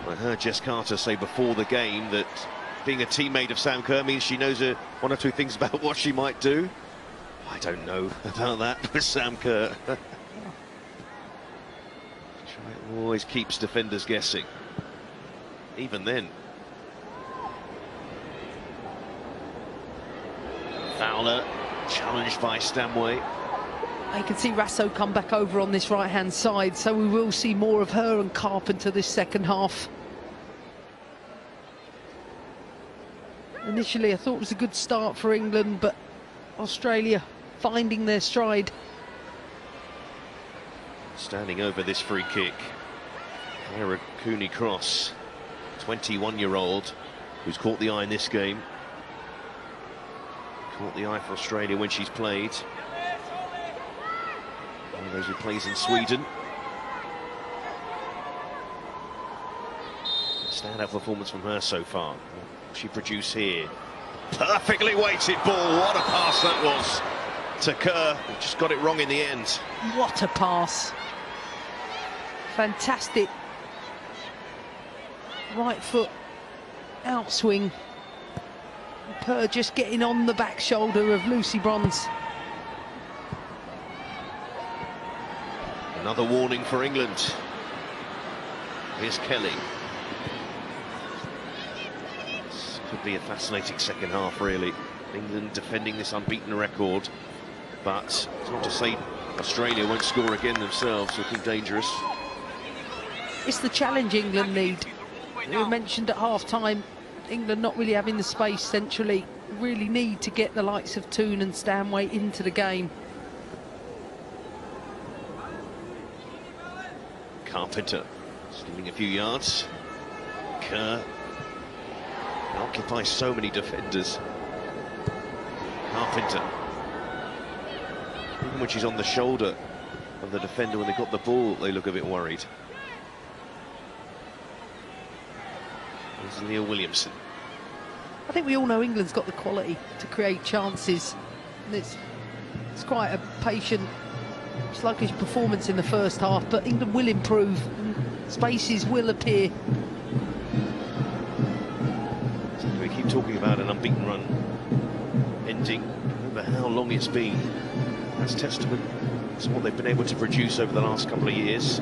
I heard Jess Carter say before the game that being a teammate of Sam Kerr means she knows 1 or 2 things about what she might do. I don't know about that with Sam Kerr. Always keeps defenders guessing. Even then. Fowler challenged by Stanway. You can see Rasso come back over on this right-hand side, so we will see more of her and Carpenter this second half. Initially, I thought it was a good start for England, but Australia finding their stride. standing over this free kick. Ira Cooney Cross, 21-year-old, who's caught the eye in this game. Caught the eye for Australia when she's played. One of those who plays in Sweden. Standout performance from her so far. What she produced here. Perfectly weighted ball. What a pass that was to Kerr. Just got it wrong in the end. What a pass. Fantastic. Right foot outswing. Kerr just getting on the back shoulder of Lucy Bronze. Another warning for England. Here's Kelly. This could be a fascinating second half, really. England defending this unbeaten record, but it's not to say Australia won't score again themselves. Looking dangerous. It's the challenge England need. We mentioned at half-time, England not really having the space centrally. Really need to get the likes of Toon and Stanway into the game. Carpenter stealing a few yards. Kerr occupies so many defenders. Carpenter, even when she's on the shoulder of the defender when they got the ball, they look a bit worried. There's Leah Williamson. I think we all know England's got the quality to create chances. And it's quite a patient, sluggish performance in the first half, but England will improve and spaces will appear. So we keep talking about an unbeaten run ending. Remember how long it's been. That's testament to what they've been able to produce over the last couple of years.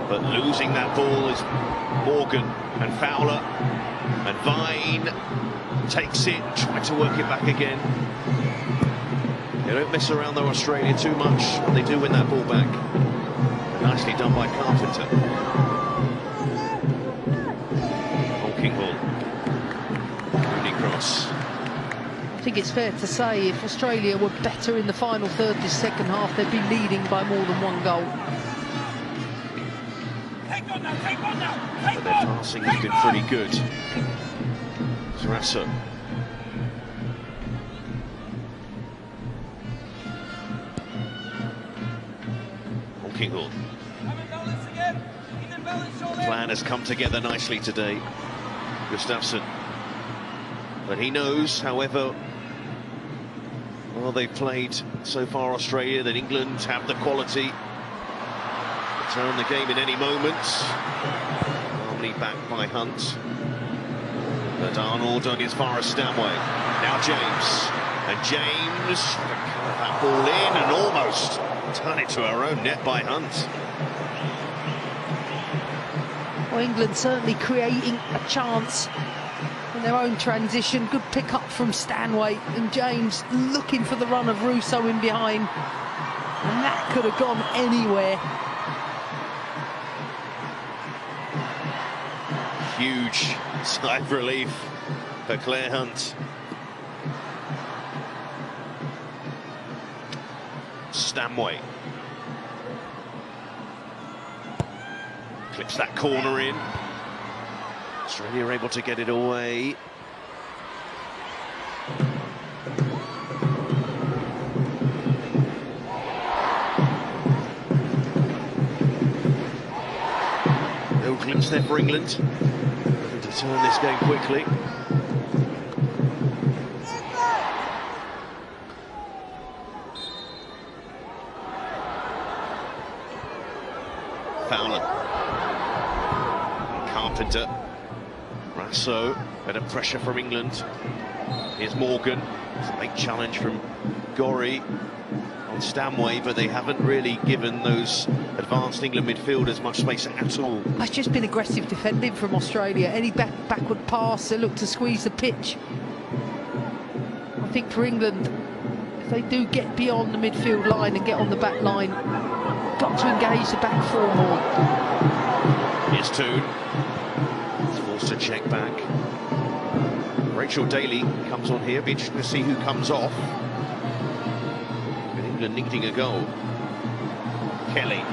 But losing that ball is Morgan and Fowler, and Vine takes it, trying to work it back again. They don't mess around though, Australia, too much, and they do win that ball back. Nicely done by Carpenter. Honking Hall. Cooney Cross. I think it's fair to say if Australia were better in the final third this second half, they'd be leading by more than one goal. But their passing has been pretty good. Zarasso. Kinghall. The plan has come together nicely today, Gustafsson. But he knows, however well they've played so far, Australia, that England have the quality to turn the game in any moment. Harmony backed by Hunt. But Arnold only as far as Stanway. Now James. And James, that ball in and almost turn it to her own net by Hunt. Well, England certainly creating a chance in their own transition. Good pick up from Stanway, and James looking for the run of Russo in behind. And that could have gone anywhere. Huge sigh of relief for Claire Hunt. Stanway clips that corner in. Australia are able to get it away. No glimpse there for England. Looking to turn this game quickly. Fowler. Carpenter. Rasso. Better pressure from England. Here's Morgan. It's a big challenge from Gorry on Stanway, but they haven't really given those advanced England midfielders much space at all. It's just been aggressive defending from Australia. Any backward pass, they look to squeeze the pitch. I think for England, if they do get beyond the midfield line and get on the back line, got to engage the back four more. Here's Toon. He's forced to check back. Rachel Daly comes on here. Be interesting to see who comes off. With England needing a goal. Kelly.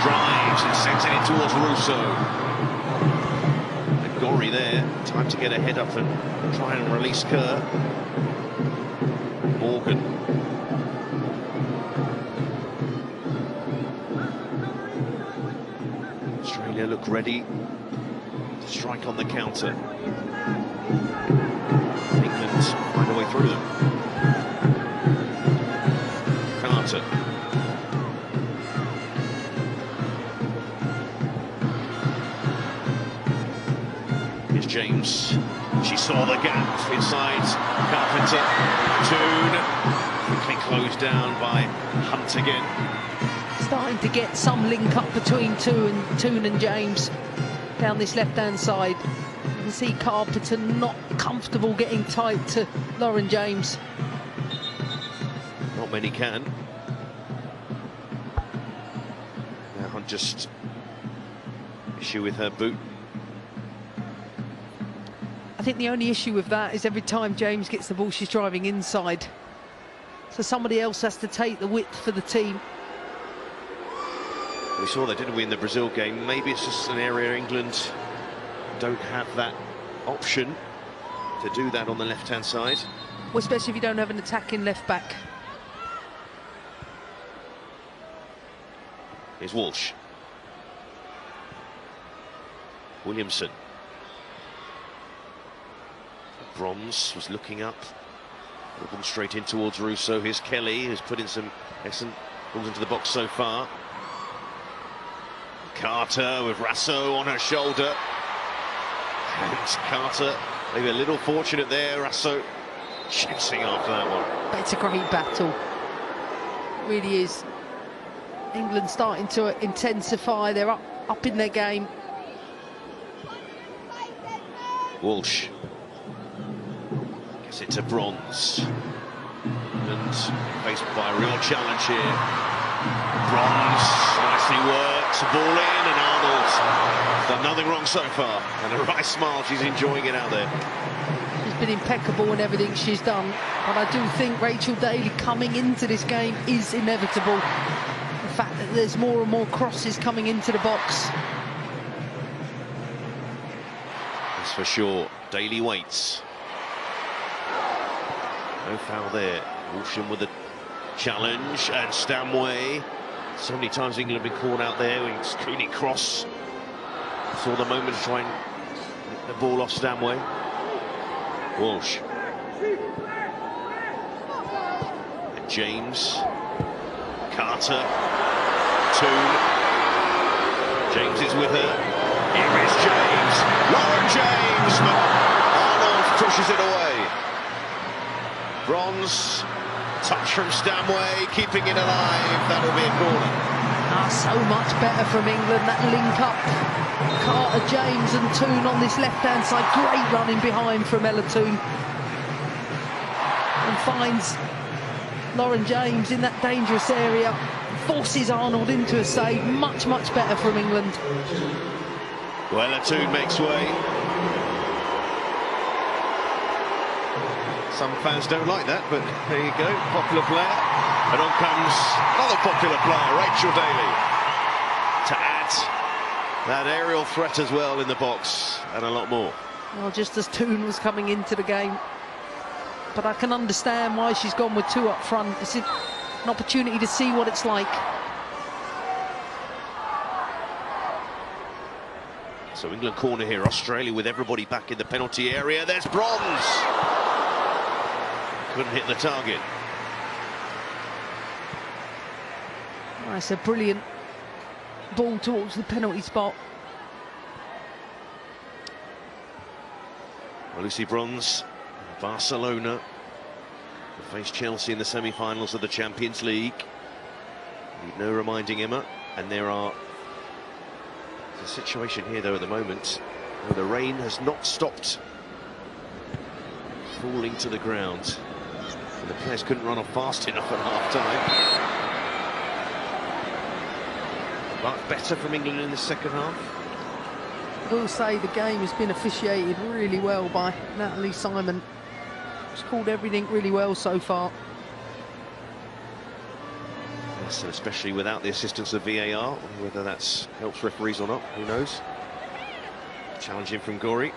Drives and sends it in towards Russo. And Gorry there. Time to get a head up and try and release Kerr. Morgan. Australia look ready to strike on the counter. England find a way through them. Carter. Here's James. She saw the gap inside. Carpenter. Toon. Quickly closed down by Hunt again. Starting to get some link up between Toon and James down this left-hand side. You can see Carpenter not comfortable getting tight to Lauren James. Not many can. Now Hunt just issue with her boot. I think the only issue with that is every time James gets the ball, she's driving inside. So somebody else has to take the width for the team. We saw that, didn't we, in the Brazil game? Maybe it's just an area England don't have that option to do that on the left-hand side. Well, especially if you don't have an attacking left-back. Here's Walsh. Williamson. Bronze was looking up. Looking straight in towards Russo. Here's Kelly, who's put in some excellent balls into the box so far. Carter with Rasso on her shoulder. And Carter, maybe a little fortunate there. Rasso chasing after that one. But it's a great battle. It really is. England starting to intensify. They're up in their game. Walsh. Gets it to Bronze. And faced by a real challenge here. Bronze nicely works, ball in, and Arnold's done nothing wrong so far. And a right smile, she's enjoying it out there. She's been impeccable in everything she's done. But I do think Rachel Daly coming into this game is inevitable. The fact that there's more and more crosses coming into the box. That's for sure. Daly waits. No foul there. Walsham with a challenge, and Stanway. So many times England have been caught out there. We screening cross. Saw the moment to try and get the ball off Stanway. Walsh. And James. Carter. Toon. James is with her. Here is James. Lauren James. Arnold pushes it away. Bronze. Touch from Stanway, keeping it alive. That'll be a corner. So much better from England, that link up. Carter, James and Toon on this left-hand side. Great running behind from Ella Toon. And finds Lauren James in that dangerous area. Forces Arnold into a save. Much, much better from England. Well, Ella Toon makes way. Some fans don't like that, but there you go, popular player. And on comes another popular player, Rachel Daly, to add that aerial threat as well in the box, and a lot more. Well, just as Toon was coming into the game. But I can understand why she's gone with two up front. It's an opportunity to see what it's like. So England corner here, Australia with everybody back in the penalty area. There's Bronze. Couldn't hit the target. That's a brilliant ball towards the penalty spot. Well, Lucy Bronze, Barcelona, will face Chelsea in the semi-finals of the Champions League. Need no reminding, Emma. And there's a situation here, though, at the moment where the rain has not stopped falling to the ground. And the players couldn't run off fast enough at half-time. But better from England in the second half. I will say the game has been officiated really well by Natalie Simon. She's called everything really well so far. Yes, and especially without the assistance of VAR, whether that helps referees or not, who knows. Challenging from Gori.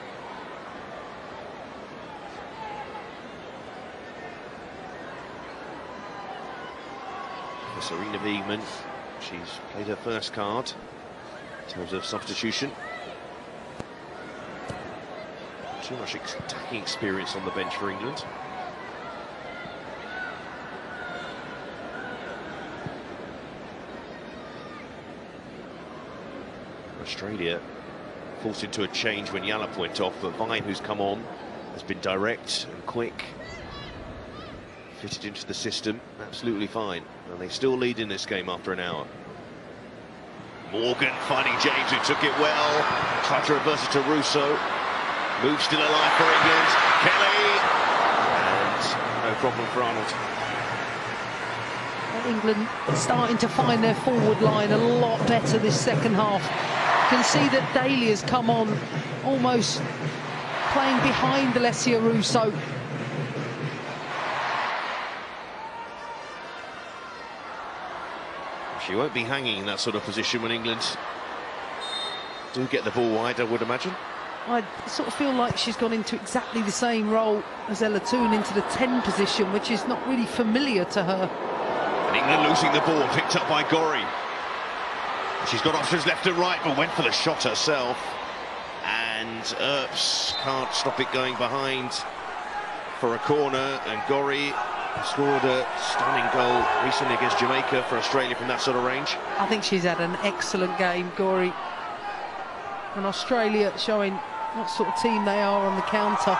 For Serena Wiegman, she's played her first card in terms of substitution. Too much attacking experience on the bench for England. Australia forced into a change when Jalop went off, but Vine, who's come on, has been direct and quick. Fitted into the system, absolutely fine. And they still lead in this game after an hour. Morgan finding James, who took it well. Tried to reverse it to Russo. Move still alive for England. Kelly! And no problem for Arnold. England starting to find their forward line a lot better this second half. You can see that Daly has come on almost playing behind Alessia Russo. She won't be hanging in that sort of position when England do get the ball wide, I would imagine. I sort of feel like she's gone into exactly the same role as Ella Toone, into the 10 position, which is not really familiar to her. And England losing the ball, picked up by Gori. She's got options left and right, but went for the shot herself. And Earps can't stop it going behind for a corner. And Gori scored a stunning goal recently against Jamaica for Australia from that sort of range. I think she's had an excellent game, Gori. And Australia showing what sort of team they are on the counter.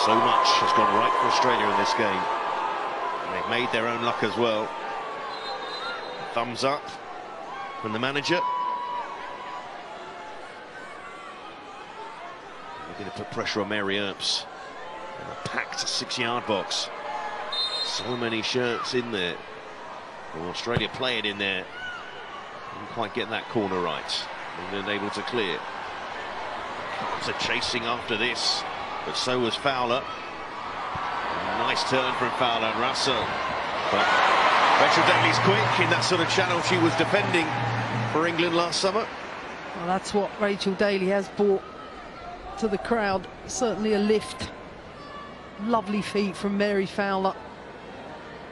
So much has gone right for Australia in this game. And they've made their own luck as well. Thumbs up from the manager. They're going to put pressure on Mary Earps. In a packed 6-yard box. So many shirts in there. Well, Australia play it in there. Didn't quite get that corner right. England able to clear. Carter chasing after this, but so was Fowler. Nice turn from Fowler and Russell. But Rachel Daly's quick in that sort of channel she was defending for England last summer. Well, that's what Rachel Daly has brought to the crowd. Certainly a lift. Lovely feet from Mary Fowler.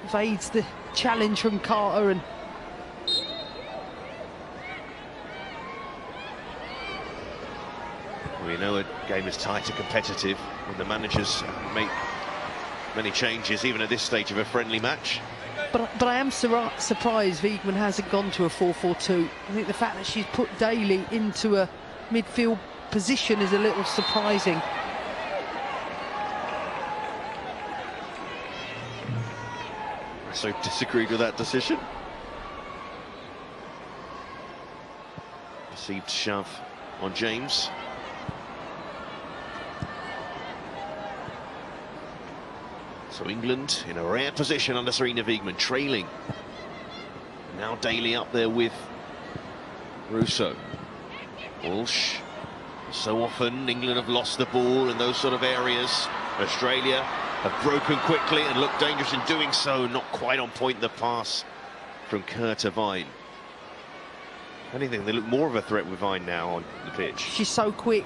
Evades the challenge from Carter, and we know a game is tight and competitive when the managers make many changes, even at this stage of a friendly match. But I am surprised Wiegman hasn't gone to a 4-4-2. I think the fact that she's put Daly into a midfield position is a little surprising. So disagreed with that decision. Perceived shove on James. So England in a rare position under Serena Wiegman, trailing. Now Daly up there with Russo. Walsh. So often England have lost the ball in those sort of areas. Australia have broken quickly and looked dangerous in doing so. Not quite on point, the pass from Kerr to Vine. If anything, they look more of a threat with Vine now on the pitch. She's so quick,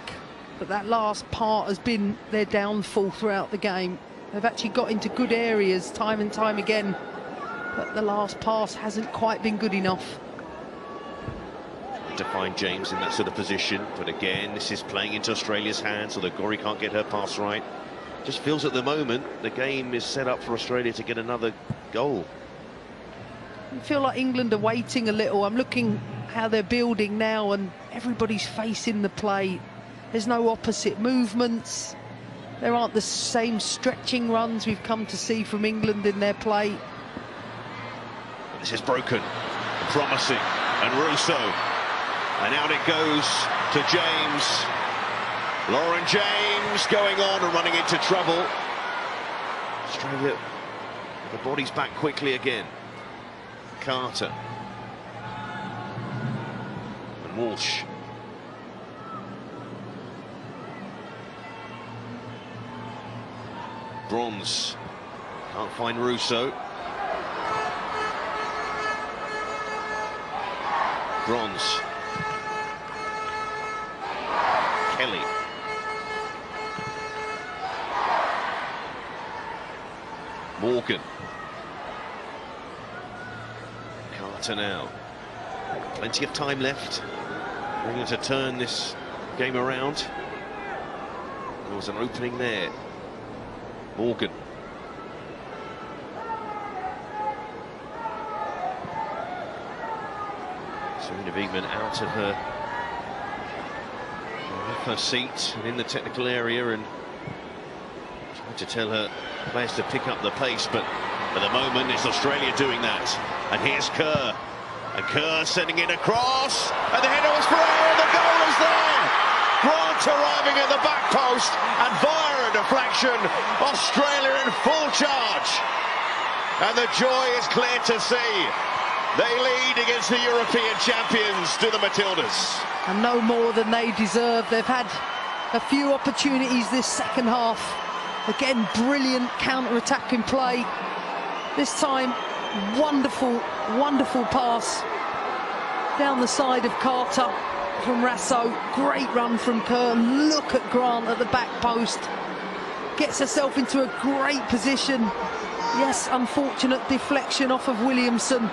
but that last part has been their downfall throughout the game. They've actually got into good areas time and time again, but the last pass hasn't quite been good enough. To find James in that sort of position, but again, this is playing into Australia's hands, although Gori can't get her pass right. Just feels at the moment the game is set up for Australia to get another goal. I feel like England are waiting a little. I'm looking how they're building now, and everybody's facing the play. There's no opposite movements. There aren't the same stretching runs we've come to see from England in their play. This is broken, promising, and Russo. And out it goes to James. Lauren James going on and running into trouble. Australia, the body's back quickly again. Carter. And Walsh. Bronze can't find Russo. Bronze. Kelly. Morgan. Carter now. Plenty of time left. Bringing to turn this game around. There was an opening there. Morgan. Serena Wiegmann out of her seat and in the technical area and trying to tell her players to pick up the pace, but at the moment it's Australia doing that. And here's Kerr. And Kerr sending it across, and the header was through, and the goal is there! Grant arriving at the back post, and via a deflection, Australia in full charge. And the joy is clear to see. They lead against the European champions to the Matildas. And no more than they deserve. They've had a few opportunities this second half. Again, brilliant counter-attacking play. This time, wonderful, wonderful pass down the side of Carter from Rasso. Great run from Kerr. Look at Grant at the back post. Gets herself into a great position. Yes, unfortunate deflection off of Williamson.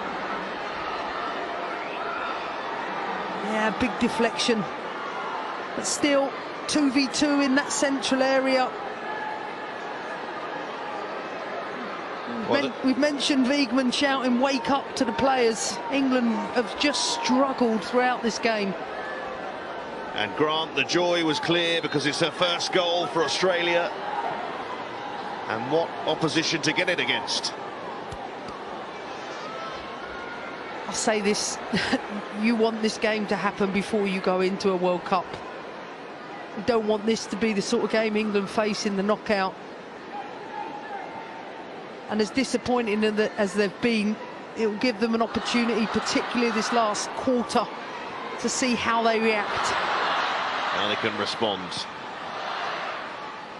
Yeah, big deflection. But still, 2v2 in that central area. We've mentioned Wiegmann shouting "wake up" to the players. England have just struggled throughout this game. And Grant, the joy was clear because it's her first goal for Australia. And what opposition to get it against. I'll say this, you want this game to happen before you go into a World Cup. You don't want this to be the sort of game England face in the knockout. And as disappointing as they've been, it will give them an opportunity, particularly this last quarter, to see how they react. How they can respond.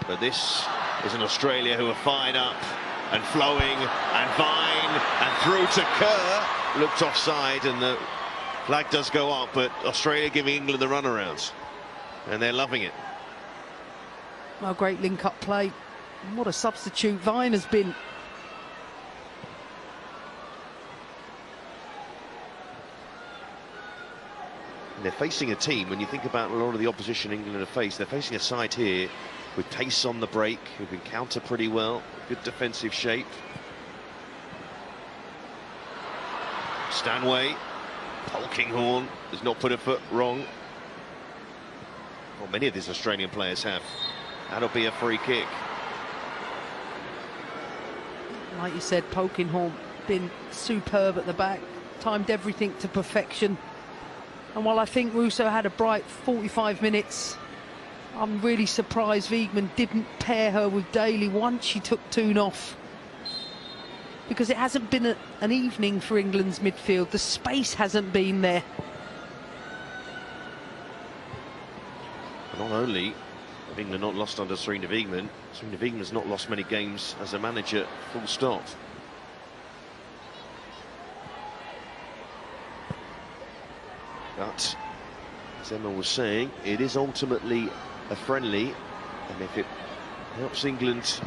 But this is an Australia who are fired up and flowing and fine and through to Kerr. Looked offside and the flag does go up, but Australia giving England the runarounds. And they're loving it. Oh, great link-up play. What a substitute Vine has been. And they're facing a team, when you think about a lot of the opposition England have faced, they're facing a side here with pace on the break, who can counter pretty well, good defensive shape. Stanway, Polkinghorne does not put a foot wrong. Well, many of these Australian players have. That'll be a free kick. Like you said, Polkinghorne been superb at the back, timed everything to perfection. And while I think Russo had a bright 45 minutes, I'm really surprised Wiegmann didn't pair her with Daly once she took Toon off. Because it hasn't been an evening for England's midfield. The space hasn't been there. Not only have England not lost under Serena Wiegmann has not lost many games as a manager, full stop. But, as Emma was saying, it is ultimately a friendly, and if it helps England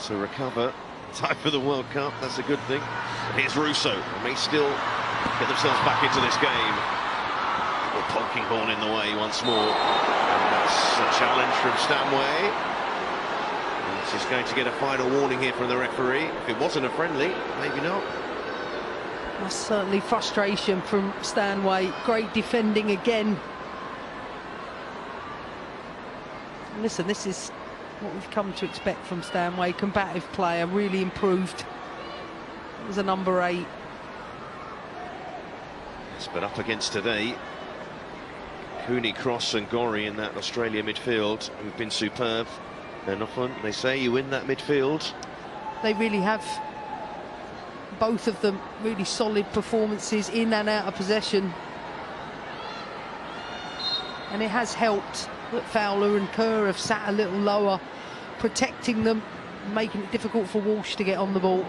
to recover time for the World Cup, that's a good thing. And here's Russo, they may still get themselves back into this game. Well, Polkinghorne in the way once more. And that's a challenge from Stanway. And she's going to get a final warning here from the referee. If it wasn't a friendly, maybe not. That's certainly frustration from Stanway. Great defending again. And listen, this is what we've come to expect from Stanway. Combative player, really improved. It was a number 8. Yes, but up against today, Cooney, Cross and Gorry in that Australia midfield, who've been superb. And often they say you win that midfield. They really have. Both of them really solid performances in and out of possession. And it has helped that Fowler and Kerr have sat a little lower protecting them, making it difficult for Walsh to get on the ball.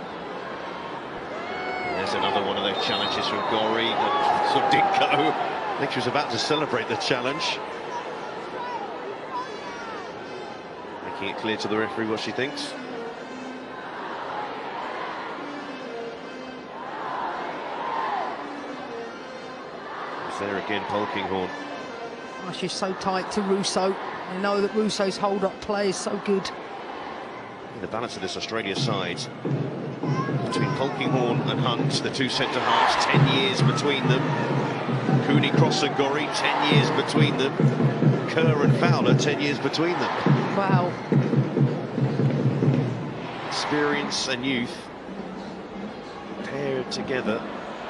There's another one of those challenges from Gori that sort of didn't go. I think she was about to celebrate the challenge. Making it clear to the referee what she thinks. There again, Polkinghorne. Oh, she's so tight to Russo. They know that Russo's hold-up play is so good. The balance of this Australia side between Polkinghorne and Hunt, the two centre-halves, 10 years between them. Cooney, Cross and Gori, 10 years between them. Kerr and Fowler, 10 years between them. Wow. Experience and youth paired together,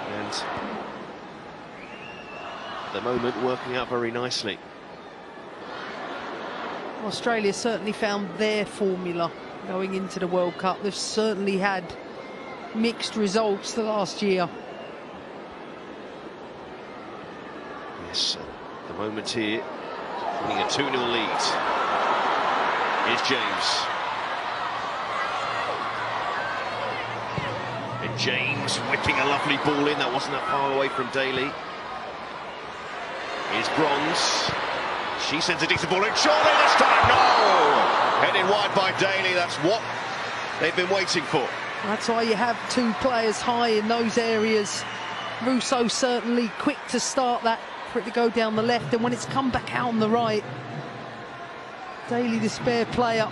and at the moment working out very nicely. Australia certainly found their formula going into the World Cup. They've certainly had mixed results the last year. Yes, the moment here, winning a 2-0 lead. Here's James. And James whipping a lovely ball in. That wasn't that far away from Daly. Here's Bronze. She sends a decent ball in. Surely this time, no! Headed wide by Daly. That's what they've been waiting for. That's why you have two players high in those areas. Russo certainly quick to start that, for it to go down the left, and when it's come back out on the right, Daly, the spare player,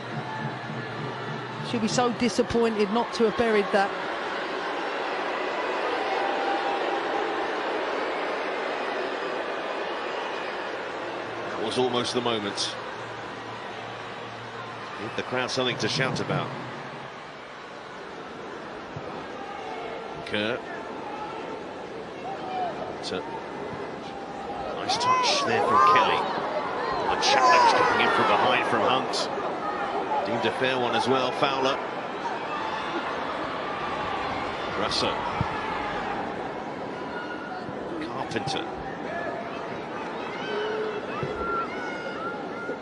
she'll be so disappointed not to have buried that. That was almost the moment. Give the crowd something to shout about. Kerr. Nice touch there from Kelly. A challenge coming in from behind from Hunt. Deemed a fair one as well. Fowler. Russell. Carpenter.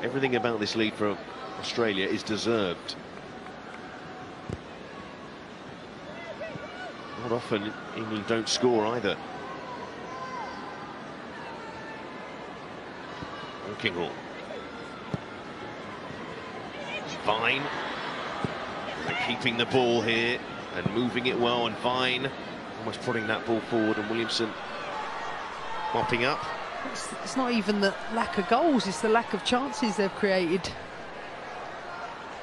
Everything about this lead from Australia is deserved. Not often England don't score either. Polkinghorne. Vine. They're keeping the ball here and moving it well, and Vine almost putting that ball forward, and Williamson mopping up. It's not even the lack of goals, it's the lack of chances they've created.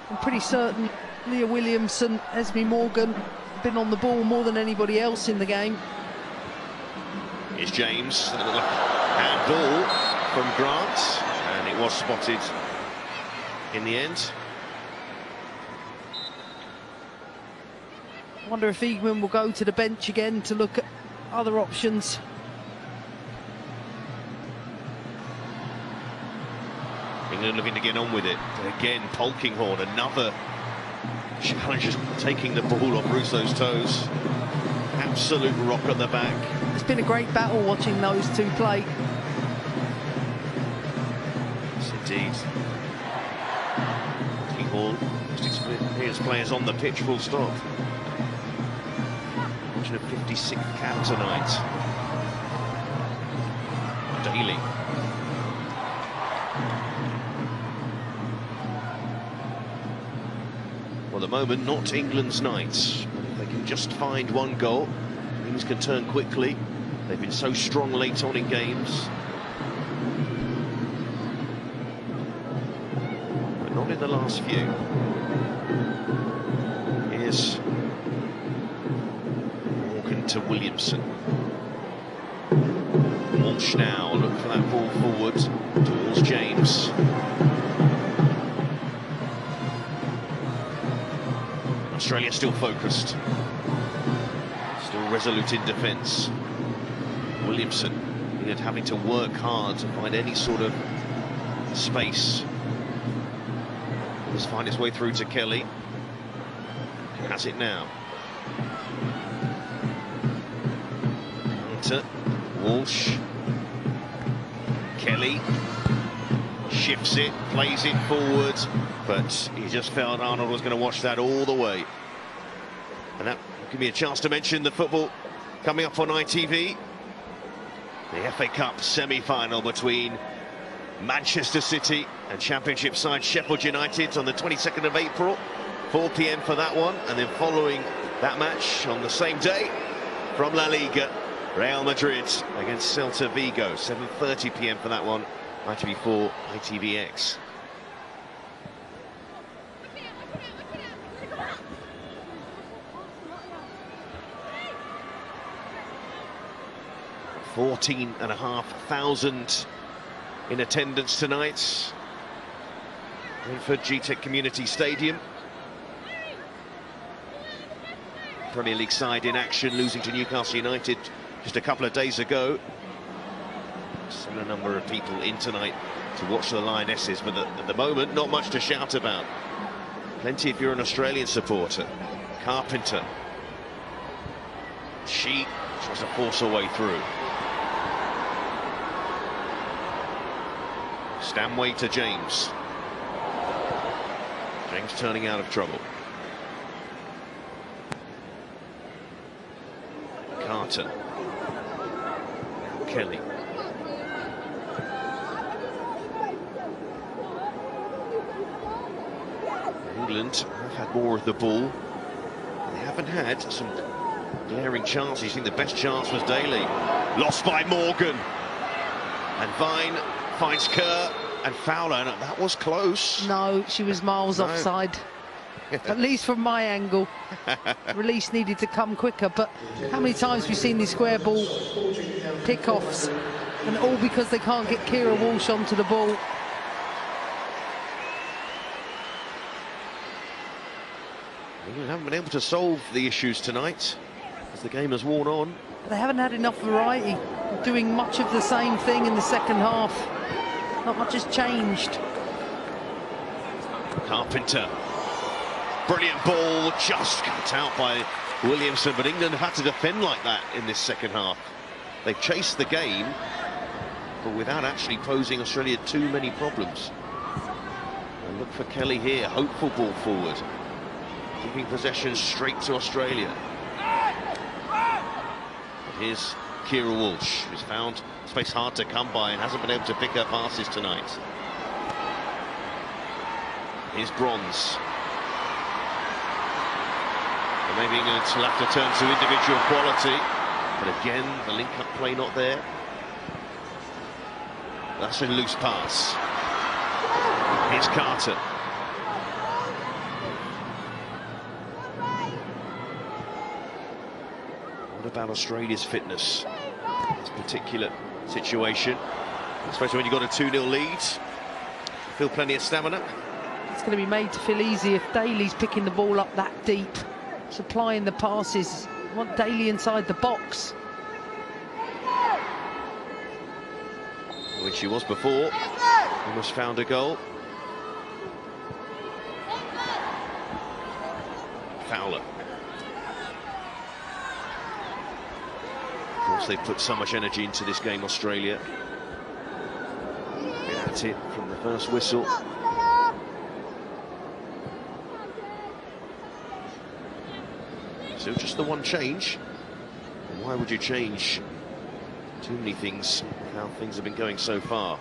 I'm pretty certain Leah Williamson, Esme Morgan been on the ball more than anybody else in the game. Here's James. Handball from Grant, and it was spotted in the end. I wonder if Eagman will go to the bench again to look at other options. England looking to get on with it. But again, Polkinghorne, another challenge, just taking the ball off Russo's toes. Absolute rock at the back. It's been a great battle watching those two play. Yes, indeed. Polkinghorne, most experienced players on the pitch, full stop. Watching a 56th cap tonight. Daly. Well, at the moment, not England's night. But if they can just find one goal, things can turn quickly. They've been so strong late on in games. But not in the last few. Here's Morgan to Williamson. Walsh now, look for that ball forward towards James. Australia still focused, still resolute in defence. Williamson having to work hard to find any sort of space. Let's find its way through to Kelly. Has it now. Hunter, Walsh, Kelly. shifts it, plays it forward, but he just felt Arnold was going to watch that all the way. And that will give me a chance to mention the football coming up on ITV. The FA Cup semi-final between Manchester City and Championship side Sheffield United on the 22nd of April, 4 p.m. for that one. And then following that match on the same day from La Liga, Real Madrid against Celta Vigo, 7:30 p.m. for that one, ITV4, ITVX. $14,500 in attendance tonight. Brentford GTEC Community Stadium. Premier League side in action, losing to Newcastle United just a couple of days ago. Similar number of people in tonight to watch the Lionesses, but at the moment, not much to shout about. Plenty if you're an Australian supporter. Carpenter. She tries to force her way through. Stanway to James. James turning out of trouble. Carter. Kelly. England have had more of the ball. They haven't had some glaring chances. I think the best chance was Daly. Lost by Morgan. And Vine finds Kerr and Fowler, and that was close. No, she was miles offside. At least from my angle. Release needed to come quicker, but how many times have we seen these square ball pick-offs, and all because they can't get Kira Walsh onto the ball. England haven't been able to solve the issues tonight as the game has worn on. They haven't had enough variety, doing much of the same thing in the second half. Not much has changed. Carpenter. Brilliant ball, just cut out by Williamson, but England have had to defend like that in this second half. They've chased the game, but without actually posing Australia too many problems. And look for Kelly here, hopeful ball forward. Giving possession straight to Australia. And here's Kira Walsh, who's found space hard to come by and hasn't been able to pick her passes tonight. Here's Bronze. And maybe England will have to turn to individual quality. But again, the link-up play not there. That's a loose pass. Here's Carter. What about Australia's fitness in this particular situation? Especially when you've got a 2-0 lead. Feel plenty of stamina. It's going to be made to feel easy if Daly's picking the ball up that deep, supplying the passes. You want Daly inside the box. Which she was before. Almost found a goal. Fowler. Of course, they've put so much energy into this game, Australia. Been at it from the first whistle. So just the one change. And why would you change too many things, how things have been going so far?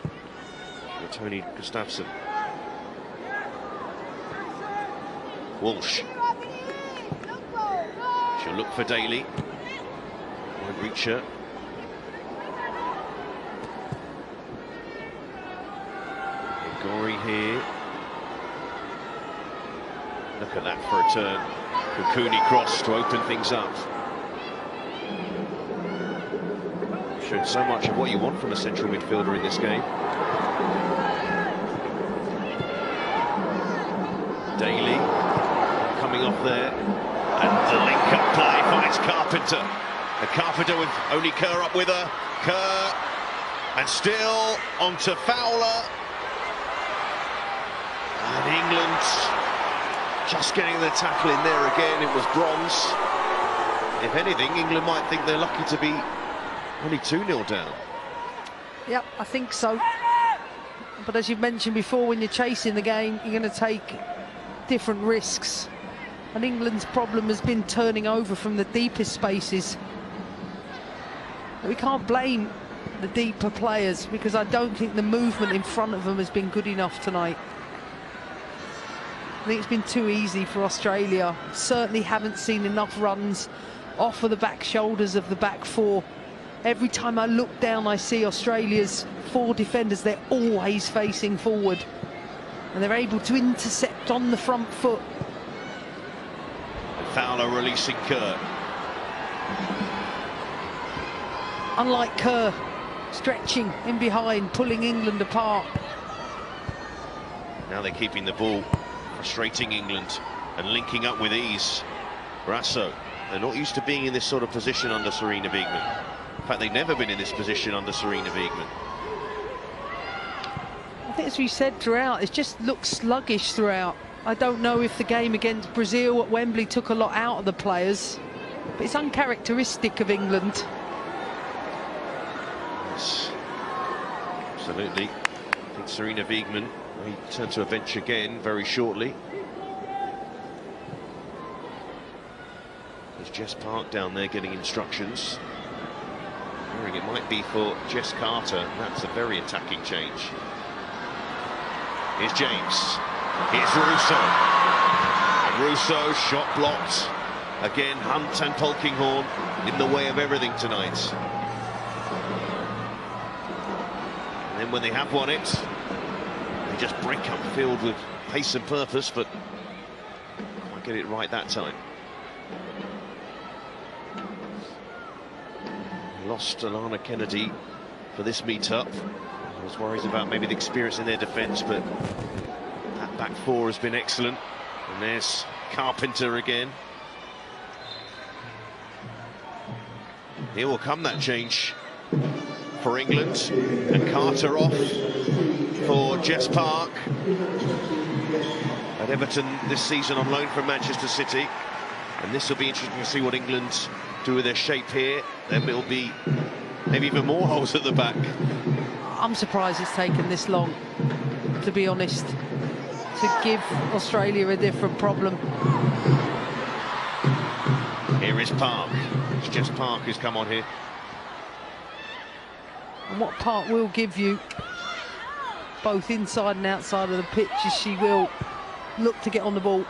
For Tony Gustafsson. Walsh. She'll look for Daly. Won't reach her. Gory here. Look at that for a turn. Cooney cross to open things up. Showed so much of what you want from a central midfielder in this game. Daly coming off there. And the link-up play finds Carpenter. And Carpenter with only Kerr up with her. Kerr. And still onto Fowler. And England just getting the tackle in there again. It was Bronze. If anything, England might think they're lucky to be only 2-0 down. Yep, I think so. But as you've mentioned before, when you're chasing the game, you're going to take different risks. And England's problem has been turning over from the deepest spaces. But we can't blame the deeper players, because I don't think the movement in front of them has been good enough tonight. I think it's been too easy for Australia. Certainly haven't seen enough runs off of the back shoulders of the back four. Every time I look down, I see Australia's four defenders. They're always facing forward, and they're able to intercept on the front foot. Fowler releasing Kerr. Unlike Kerr, stretching in behind, pulling England apart. Now they're keeping the ball, frustrating England and linking up with ease. Brasso, they're not used to being in this sort of position under Sarina Wiegman. In fact, they've never been in this position under Sarina Wiegman. I think, as we said throughout, it just looks sluggish throughout. I don't know if the game against Brazil at Wembley took a lot out of the players, but it's uncharacteristic of England. Yes, absolutely. I think Sarina Wiegman may turn to a bench again very shortly. There's Jess Park down there getting instructions. It might be for Jess Carter. That's a very attacking change. Here's James. Here's Russo. And Russo, shot blocked. Again, Hunt and Polkinghorne in the way of everything tonight. And then when they have won it, they just break up the field with pace and purpose, but can't get it right that time. Lost Alana Kennedy for this meet-up. I was worried about maybe the experience in their defence, but that back four has been excellent. And there's Carpenter again. Here will come that change for England, and Carter off for Jess Park. At Everton this season on loan from Manchester City. And this will be interesting to see what England do with their shape here. There will be maybe even more holes at the back. I'm surprised it's taken this long, to be honest, to give Australia a different problem. Here is Park. It's just Park who's come on here. And what Park will give you, both inside and outside of the pitch, is she will look to get on the ball.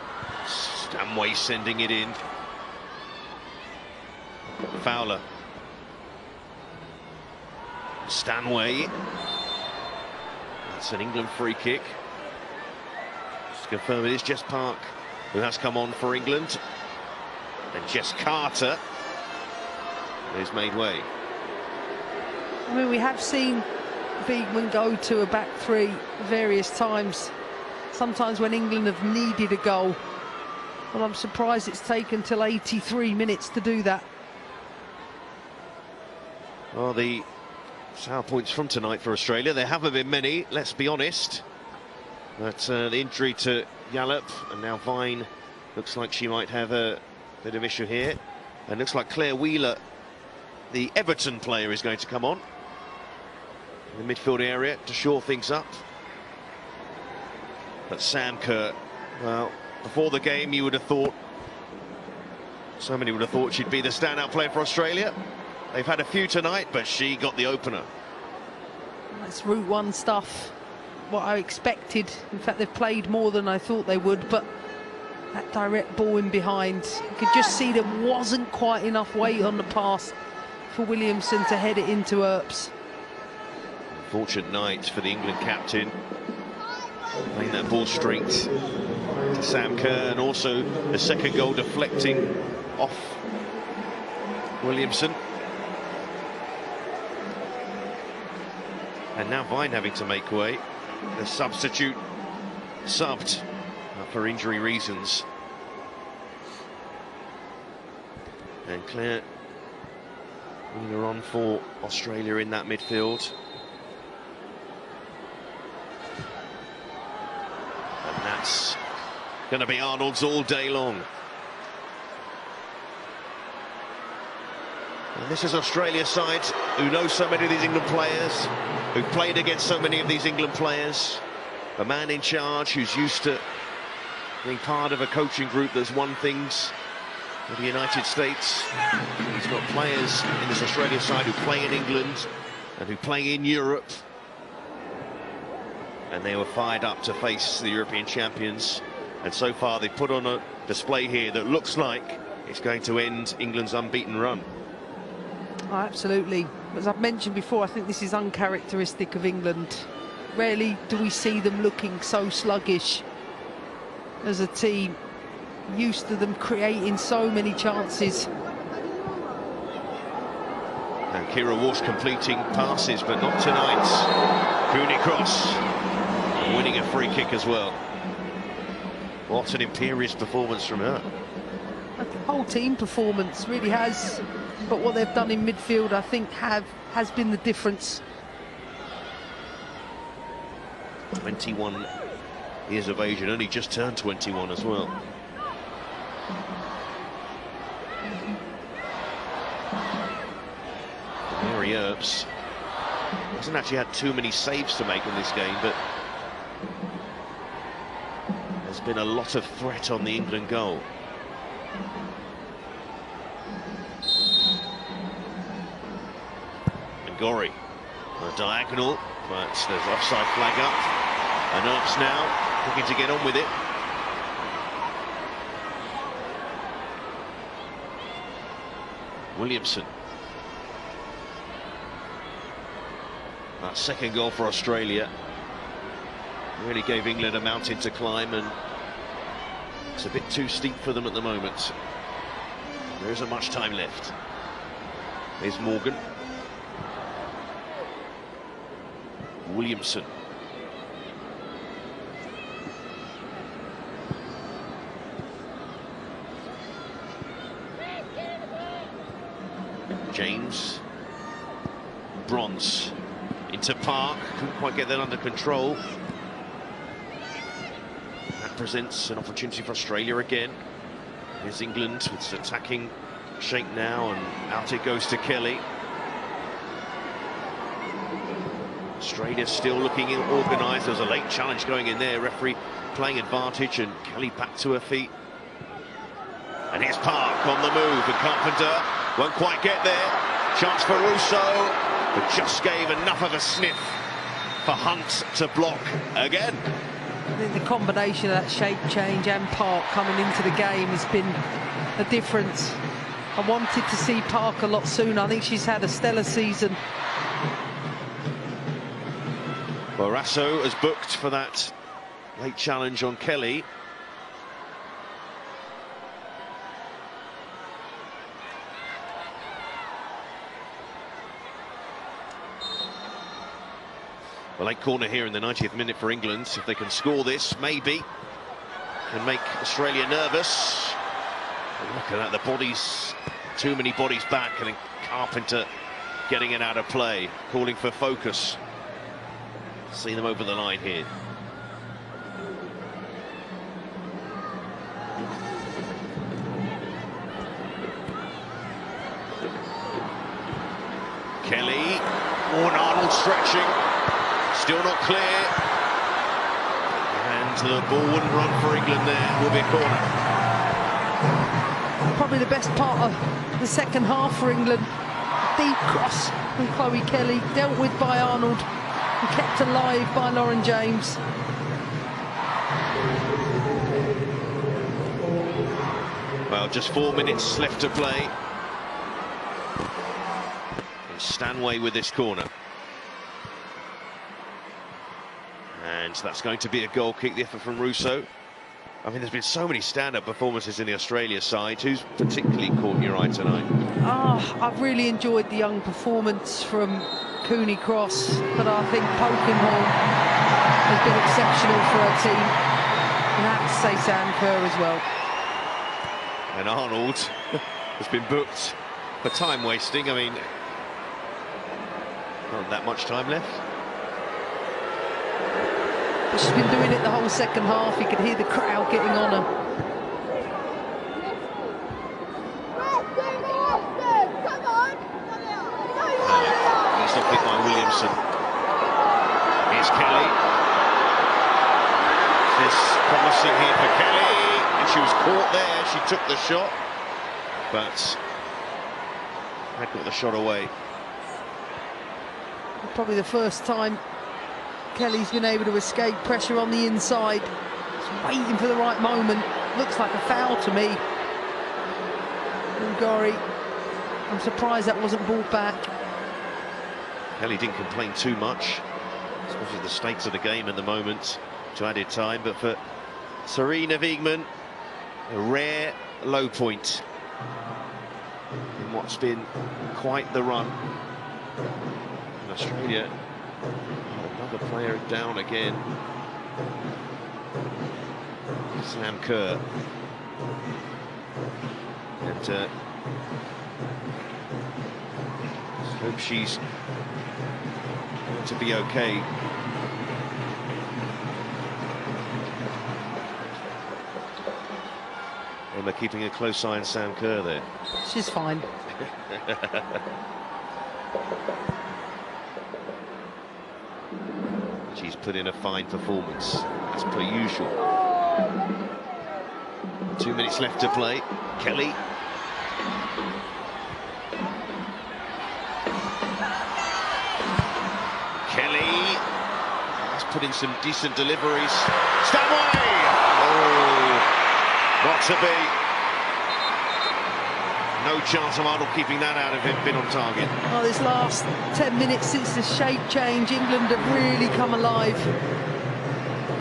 Stanway sending it in. Fowler. Stanway. That's an England free kick. Just to confirm, it is Jess Park who has come on for England. And Jess Carter has made way. I mean, we have seen Wiegman go to a back three various times. Sometimes when England have needed a goal. But I'm surprised it's taken till 83 minutes to do that. Well, the sour points from tonight for Australia, there haven't been many, let's be honest. But the injury to Yallop, and now Vine looks like she might have a bit of issue here. And looks like Claire Wheeler, the Everton player, is going to come on in the midfield area to shore things up. But Sam Kerr, well, before the game you would have thought, so many would have thought she'd be the standout player for Australia. They've had a few tonight, but she got the opener. That's Route 1 stuff, what I expected. In fact, they've played more than I thought they would, but that direct ball in behind, you could just see there wasn't quite enough weight on the pass for Williamson to head it into Earps. Fortunate night for the England captain. Playing that ball straight to Sam Kerr, and also the second goal deflecting off Williamson. And now Vine having to make way. The substitute subbed for injury reasons. And Claire Wheeler on for Australia in that midfield. And that's going to be Arnold's all day long. And this is Australia's side who know so many of these England players, who've played against so many of these England players. A man in charge who's used to being part of a coaching group that's won things with the United States. He's got players in this Australia side who play in England and who play in Europe. And they were fired up to face the European champions. And so far they've put on a display here that looks like it's going to end England's unbeaten run. Oh, absolutely. As I've mentioned before, I think this is uncharacteristic of England. Rarely do we see them looking so sluggish as a team, used to them creating so many chances. And Kira Walsh completing passes, but not tonight. Cooney Cross winning a free kick as well. What an imperious performance from her. The whole team performance really has, but what they've done in midfield, I think, has been the difference. 21 years of age and only just turned 21 as well. Mary Earps hasn't actually had too many saves to make in this game, but there's been a lot of threat on the England goal. And Gorry on a diagonal, but there's offside flag up. And Earps now looking to get on with it. Williamson. That second goal for Australia really gave England a mountain to climb, and it's a bit too steep for them at the moment. There isn't much time left. Here's Morgan. Williamson. James. Bronze into Park, couldn't quite get that under control. That presents an opportunity for Australia again. Here's England with its attacking shape now, and out it goes to Kelly. Australia still looking organised. There was a late challenge going in there, referee playing advantage, and Kelly back to her feet. And here's Park on the move, and Carpenter won't quite get there. Chance for Russo, but just gave enough of a sniff for Hunt to block again. I think the combination of that shape change and Park coming into the game has been a difference. I wanted to see Park a lot sooner. I think she's had a stellar season. Barrasso has booked for that late challenge on Kelly. A late corner here in the 90th minute for England. If they can score this, maybe can make Australia nervous. But look at that, the bodies, too many bodies back, and then Carpenter getting it out of play, calling for focus. See them over the line here. Kelly, Arnold stretching. Still not clear, and the ball wouldn't run for England. There will be a corner. Probably the best part of the second half for England. Deep cross from Chloe Kelly, dealt with by Arnold and kept alive by Lauren James. Well, just 4 minutes left to play. And Stanway with this corner. And that's going to be a goal kick, the effort from Russo. I mean, there's been so many stand-up performances in the Australia side. Who's particularly caught your eye tonight? I've really enjoyed the young performance from Cooney Cross, but I think Polkinghorne has been exceptional for her team. And I have to say Sam Kerr as well. And Arnold has been booked for time wasting. I mean, not that much time left. She's been doing it the whole second half. You could hear the crowd getting on her. Come on! promising here for Kelly, and she was caught there. She took the shot, but had got the shot away. Probably the first time Kelly's been able to escape pressure on the inside. Just waiting for the right moment. Looks like a foul to me. Ungari, I'm surprised that wasn't brought back. Kelly didn't complain too much, especially the stakes of the game at the moment to added time, but for Sarina Wiegman, a rare low point in what's been quite the run. And Australia, another player down again. Sam Kerr. And hope she's going to be okay. And they're keeping a close eye on Sam Kerr there. She's fine. She's put in a fine performance, as per usual. 2 minutes left to play. Kelly. Kelly has put in some decent deliveries. Stanway! Oh, not to be. No chance of Arnold keeping that out of him, been on target. Oh, this last 10 minutes since the shape change, England have really come alive.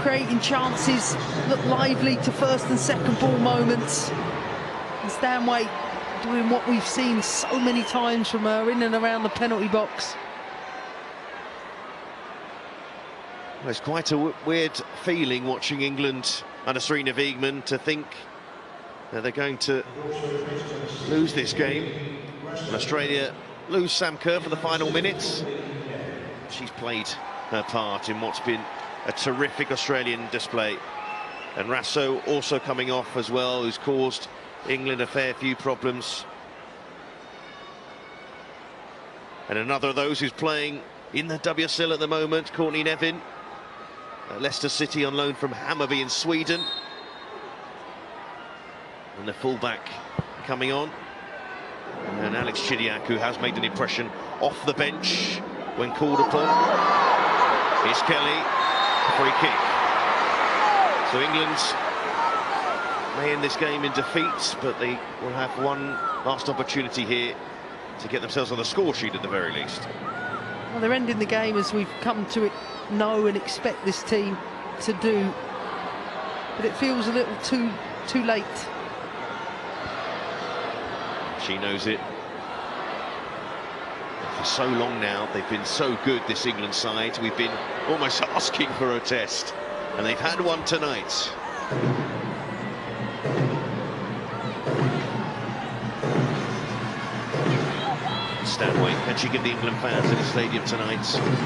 Creating chances, look lively to first and second ball moments. And Stanway doing what we've seen so many times from her in and around the penalty box. Well, it's quite a weird feeling watching England under Sarina Wiegman to think that they're going to lose this game. And Australia lose Sam Kerr for the final minutes. She's played her part in what's been a terrific Australian display. And Rasso also coming off as well, who's caused England a fair few problems. And another of those who's playing in the WSL at the moment, Courtney Nevin, at Leicester City on loan from Hammarby in Sweden. And the fullback coming on. And Alex Chidiac, who has made an impression off the bench when called upon. Here's Kelly, free kick. So England may end this game in defeat, but they will have one last opportunity here to get themselves on the score sheet at the very least. Well, they're ending the game as we've come to know and expect this team to do. But it feels a little too late. She knows it. For so long now, they've been so good, this England side. We've been almost asking for a test, and they've had one tonight. Stanway, can she give the England fans in the stadium tonight something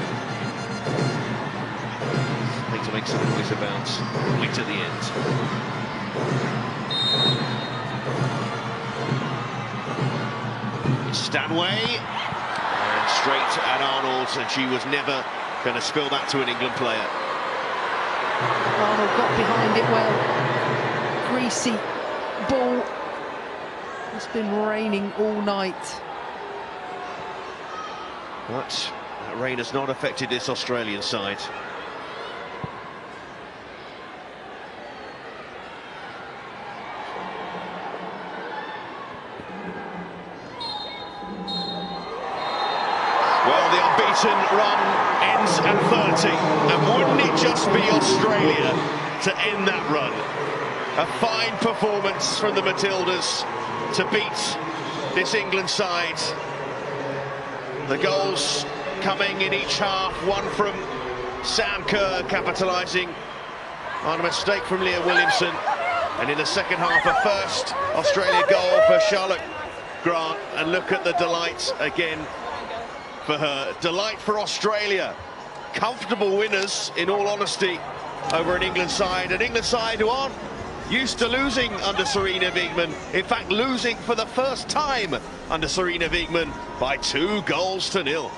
to make some noise about right at the end? Stanway, and straight at Arnold, and she was never going to spill that to an England player. Arnold got behind it well. Greasy ball. It's been raining all night. But that rain has not affected this Australian side. Well, the unbeaten run ends at 30, and wouldn't it just be Australia to end that run? A fine performance from the Matildas to beat this England side. The goals coming in each half, one from Sam Kerr capitalising on a mistake from Leah Williamson, and in the second half a first Australia goal for Charlotte Grant, and look at the delight again for her. Delight for Australia. Comfortable winners, in all honesty, over an England side who aren't used to losing under Sarina Wiegman. In fact, losing for the first time under Sarina Wiegman by 2 goals to 0.